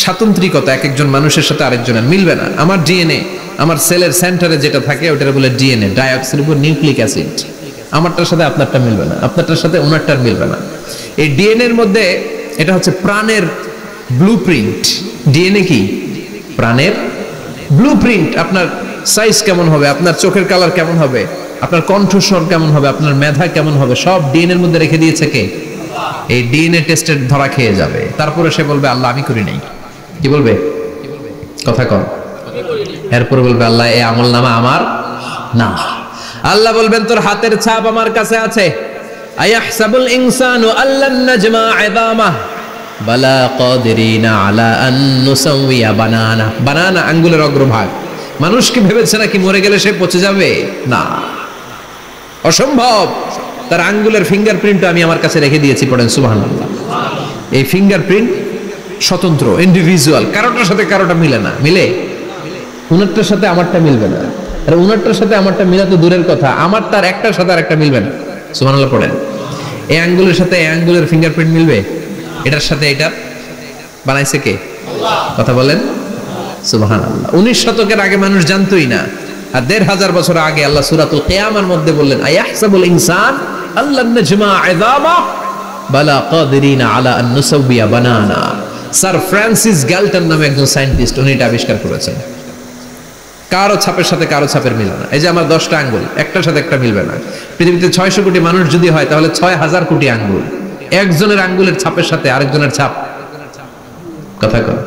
স্বাতন্ত্রিকতা, এক একজন মানুষের সাথে আরেকজনের মিলবে না। আমার ডিএনএ, আমার সেলের সেন্টারে যেটা থাকে ওটার বলে ডিএনএ, ডাইঅক্সিরিবো নিউক্লিক অ্যাসিড। আমারটার সাথে আপনারটা মিলবে না, আপনারটার সাথে ওনারটার মিলবে না। এই ডিএনএ এর মধ্যে এটা হচ্ছে প্রাণের ব্লুপ্রিন্ট। ডিএনএ কি? প্রাণের ব্লুপ্রিন্ট। আপনার সাইজ কেমন হবে, আপনার চোখের কালার কেমন হবে, আপনার কণ্ঠস্বর কেমন হবে, আপনার মেধা কেমন হবে, সব ডিএনএ এর মধ্যে রেখে দিয়েছে কে? এই ডিএনএ টেস্টের ধরা খেয়ে যাবে। তারপরে সে বলবে আল্লাহ আমি করি নাই। কি বলবে? কথা কম। এরপরে বলবে আল্লাহ এই আমলনামা আমার না। আল্লাহ বলবেন তোর হাতের ছাপ আমার কাছে আছে। আয়াহসাবুল ইনসানু আল্লান নাজমা ইযামাহ বালা কাদিরিনা আলা আন নুসাউইয়া বানানা। বানানা আঙ্গুলের অগ্রভাগ। মানুষ কি ভেবেছে নাকি মরে গেলে সে পচে যাবে? না, অসম্ভব। তার আঙ্গুলের ফিঙ্গারপ্রিন্ট আমি আমার কাছে রেখে দিয়েছি। পড়েন সুবহানাল্লাহ। এই ফিঙ্গারপ্রিন্ট স্বতন্ত্র, ইন্ডিভিজুয়াল, কারোটার সাথে কারোটা মিলে না। মিলে? উনারটার সাথে আমারটা মিলবে না। আর উনারটার সাথে আমারটা মিলা তো দূরের কথা, আমার তার একটার সাথে আরেকটা মিলবে না। সুবহানাল্লাহ পড়েন। এই আঙ্গুলের সাথে এই আঙ্গুলের ফিঙ্গারপ্রিন্ট মিলবে? এটার সাথে এটা বানাইছে কে? কথা বলেন সুবহানাল্লাহ। 19 শতকের আগে মানুষ জানতোই না। আর 1500 বছর আগে আল্লাহ সূরাতুল কিয়ামার মধ্যে বললেন আয়াহসাবুল ইনসান আল্লান নাজমা ইযামা বালা কাদিরিনা আলা আন নুসাউইয়া বানানা। স্যার ফ্রান্সিস গ্যালটন নামে একজন সায়েন্টিস্ট, উনি এটা আবিষ্কার করেছেন। কারো ছাপের সাথে কারো ছাপের মিলে না। এই যে আমার 10টা আঙ্গুল, একটার সাথে একটা মিলবে না। পৃথিবীতে 600 কোটি মানুষ যদি হয় তাহলে 6000 কোটি আঙ্গুল। একজনের আঙ্গুলের ছাপের সাথে আরেকজনের ছাপ কথা কয়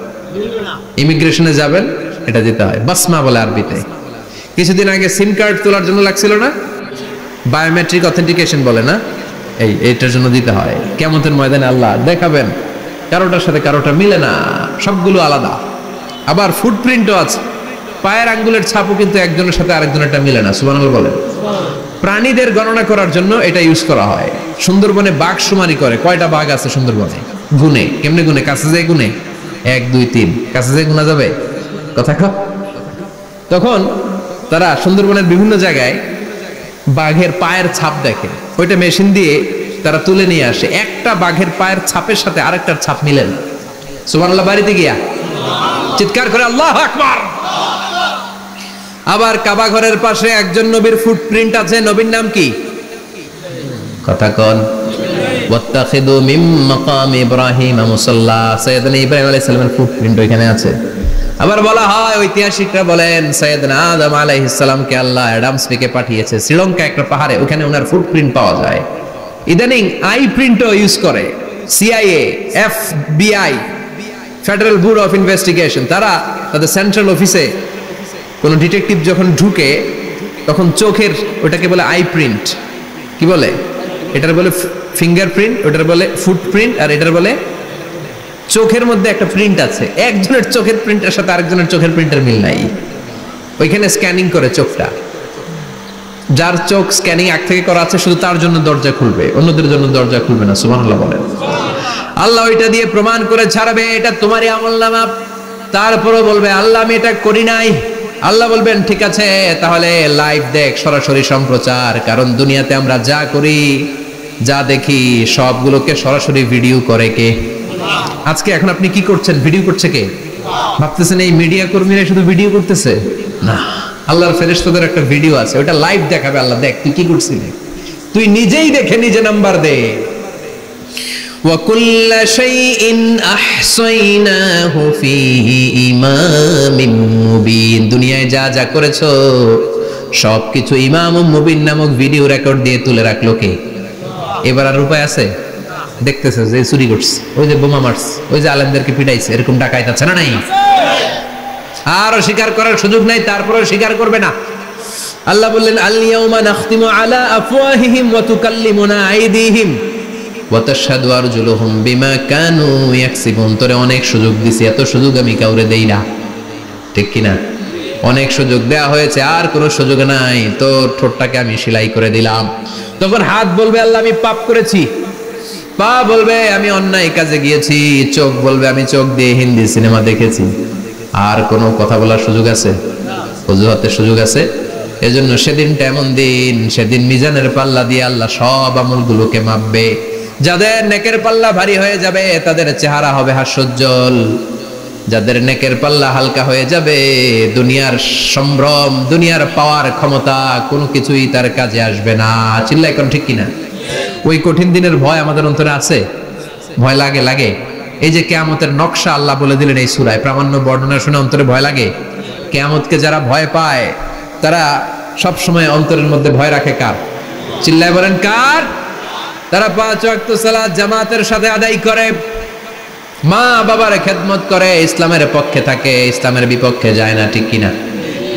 ইমিগ্রেশনে যাবেন, এটা দিতে হয়, বাসমা বলে আরবিতে। কিছুদিন আগে সিম কার্ড তোলার জন্য লাগছিল না, বায়োমেট্রিক অথেন্টিকেশন বলে না, এইটার জন্য দিতে হয়। কিয়ামতের ময়দানে আল্লাহ দেখাবেন কারোটার সাথে কারোটা মিলে না, সবগুলো আলাদা। আবার ফুটপ্রিন্টও আছে, পায়ের আঙ্গুলের ছাপও কিন্তু একজনের সাথে আরেকজনেরটা মিলে না। সুবহানাল্লাহ বলেন। প্রাণীদের গণনা করার জন্য এটা ইউজ করা হয়। সুন্দরবনে বাঘ শুমারি করে, কয়টা বাঘ আছে সুন্দরবনে গুনে। কেমনে গুনে? কাছে যায় গুনে, 1 2 3, কাছে যায় গুনা যাবে? কথা কও। তখন তারা সুন্দরবনের বিভিন্ন জায়গায় বাঘের পায়ের ছাপ দেখে, ওইটা মেশিন দিয়ে তারা তুলে নিয়ে আসে। একটা বাঘের পায়ের ছাপের সাথে আরেকটার ছাপ মিলে না। সুবহানাল্লাহ। বাড়িতে গিয়া চিৎকার করে আল্লাহু আকবার। আবার কাবা ঘরের পাশে একজন নবীর ফুটপ্রিন্ট আছে। নবীর নাম কি? কথা কোন। ওয়াত্তাখিদু মিন মাকাম ইব্রাহিম মুসাল্লা। সাইয়েদনা ইব্রাহিম আলাইহিস সালামের ফুটপ্রিন্ট ওইখানে আছে। আবার বলা হয়, ঐতিহাসিকরা বলেন সাইয়েদনা আদম আলাইহিস সালামকে আল্লাহ অ্যাডামস থেকে পাঠিয়েছে শ্রীলঙ্কা একটা পাহাড়ে, ওখানে ওনার ফুটপ্রিন্ট পাওয়া যায়। ইদানিং আই প্রিন্টও ইউজ করে CIA, FBI, federal bureau of investigation. তারা তাদের সেন্ট্রাল অফিসে কোন ডিটেকটিভ যখন ঢুকে তখন চোখের, ওটাকে বলে আই প্রিন্ট। কি বলে? এটার বলে ফিঙ্গারপ্রিন্ট, ওটার বলে ফুটপ্রিন্ট, আর এটার বলে চোখের মধ্যে একটা প্রিন্ট আছে। একজনের চোখের প্রিন্টের সাথে আরেকজনের চোখের প্রিন্টের মিল নাই। ওইখানে স্ক্যানিং করে চোখটা। যার চোখ স্ক্যানিং আগ থেকে করা আছে শুধু তার জন্য দরজা খুলবে, অন্যদের জন্য দরজা খুলবে না। সুবহানাল্লাহ বলেন। আল্লাহ ওইটা দিয়ে প্রমাণ করে ছাড়বে এটা তোমারই আমলনামা। তারপরও বলবে আল্লাহ আমি এটা করি নাই, আল্লাহ বলবেন ঠিক আছে তাহলে লাইভ দেখ, সরাসরি সম্প্রচার, কারণ দুনিয়াতে আমরা যা করি যা দেখি সবগুলোকে সরাসরি ভিডিও করে কে? আজকে এখন আপনি কি করছেন, ভিডিও করছে কে? ভাবতেছেন এই মিডিয়া কর্মীরা শুধু ভিডিও করতেছে? না, আল্লাহর ফেরেশতাদের একটা ভিডিও আছে, ওটা লাইভ দেখাবে। আল্লাহ দেখ তুই কি করছিলি, তুই নিজেই দেখে নিজে নাম্বার দে। وَكُلَّ شَيْءٍ أَحْصَيْنَاهُ فِي إِمَامٍ مُبِينٍ। দুনিয়ায় যা যা করেছো সবকিছু ইমাম মুবিন নামক ভিডিও রেকর্ড দিয়ে তুলে রাখলো কে? এবার আর উপায় আছে? দেখতেছে যে চুরি করছে, ওই যে বোমা মারছে, ওই যে আলেমদেরকে পিটাইছে, এরকম ডাকাইত আছে না নাই? আর স্বীকার করার সুযোগ নাই, তারপরেও স্বীকার করবে না। আল্লাহ বললেন আল ইয়াউমা নাখতিমু আলা আফওয়াহিহিম ওয়া তুকাল্লিমুনা আইদিহিম ওয়া তাশহাদু আরজুলুহুম বিমা কানু ইয়াকসিবুন। তোরে অনেক সুযোগ দিছি, এত সুযোগ আমি কাউরে দেই না, ঠিক কি না? অনেক সুযোগ দেয়া হয়েছে, আর কোনো সুযোগ নাই, তোর ঠোঁটটাকে আমি সেলাই করে দিলাম। তখন হাত বলবে আল্লাহ আমি পাপ করেছি, পা বলবে আমি অন্যায় কাজে গিয়েছি, চোখ বলবে আমি চোখ দিয়ে হিন্দি সিনেমা দেখেছি। আর কোনো কথা বলার সুযোগ আছে? অজুহাতের সুযোগ আছে? এজন্য সেদিনটা এমন দিন, সেদিন মিজানের পাল্লা দিয়ে আল্লাহ সব আমলগুলোকে মাপবে। যাদের নেকের পাল্লা ভারী হয়ে যাবে তাদের চেহারা হবে হাস্যোজ্জ্বল, যাদের নেকের পাল্লা হালকা হয়ে যাবে দুনিয়ার সম্ভ্রম, দুনিয়ার পাওয়ার ক্ষমতা কোনো কিছুই তার কাজে আসবে না। চিল্লা এখন ঠিক কিনা? ওই কঠিন দিনের ভয় আমাদের অন্তরে আছে? ভয় লাগে? লাগে। এই যে কিয়ামতের নকশা আল্লাহ বলে দিলেন এই সূরায়, প্রামাণ্য বর্ণনা শুনে অন্তরে ভয় লাগে? কিয়ামতকে যারা ভয় পায় তারা সব সময় অন্তরের মধ্যে ভয় রাখে কার? চিল্লায় বলেন কার? তারা 5 ওয়াক্ত সালাত জামাতের সাথে আদায় করে, মা বাবার খেদমত করে, ইসলামের পক্ষে থাকে, ইসলামের বিপক্ষে যায় না, ঠিক কিনা?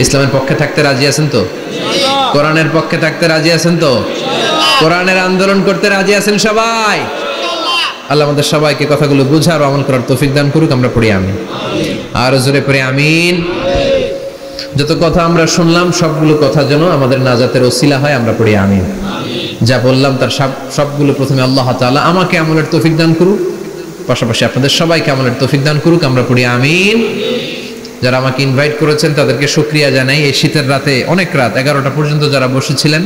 ইসলামের পক্ষে থাকতে রাজি আছেন তো? কোরআনের পক্ষে থাকতে রাজি আছেন তো? কোরআনের আন্দোলন করতে রাজি আছেন সবাই? আল্লাহ আমাদের সবাইকে কথাগুলো বুঝার ও আমল করার তৌফিক দান করুক। আমরা পড়ি আমিন, আর জোরে পড়ি আমিন। যত কথা আমরা শুনলাম সবগুলো কথা যেন আমাদের নাজাতের ওসিলা হয়, আমরা পড়ি আমিন। যা বললাম তার সবগুলো প্রথমে আল্লাহ তাআলা আমাকে আমলের তৌফিক দান করুক, পাশাপাশি আপনাদের সবাইকে আমলের তৌফিক দান করুক, আমরা পড়ি আমিন। যারা আমাকে ইনভাইট করেছেন তাদেরকে শুকরিয়া জানাই। এই শীতের রাতে, অনেক রাত 11টা পর্যন্ত যারা বসেছিলেন,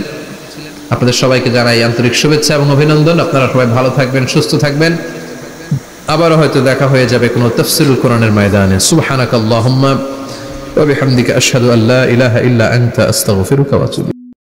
আপনাদের সবাইকে জানাই আন্তরিক শুভেচ্ছা এবং অভিনন্দন। আপনারা সবাই ভালো থাকবেন, সুস্থ থাকবেন। আবারও হয়তো দেখা হয়ে যাবে কোনো তাফসীরুল কোরআনের ময়দানে। সুবহানাকাল্লাহুম্মা ওয়া বিহামদিকা আশহাদু আল্লা ইলাহা ইল্লা আনতা আস্তাগফিরুকা ওয়া আতুবু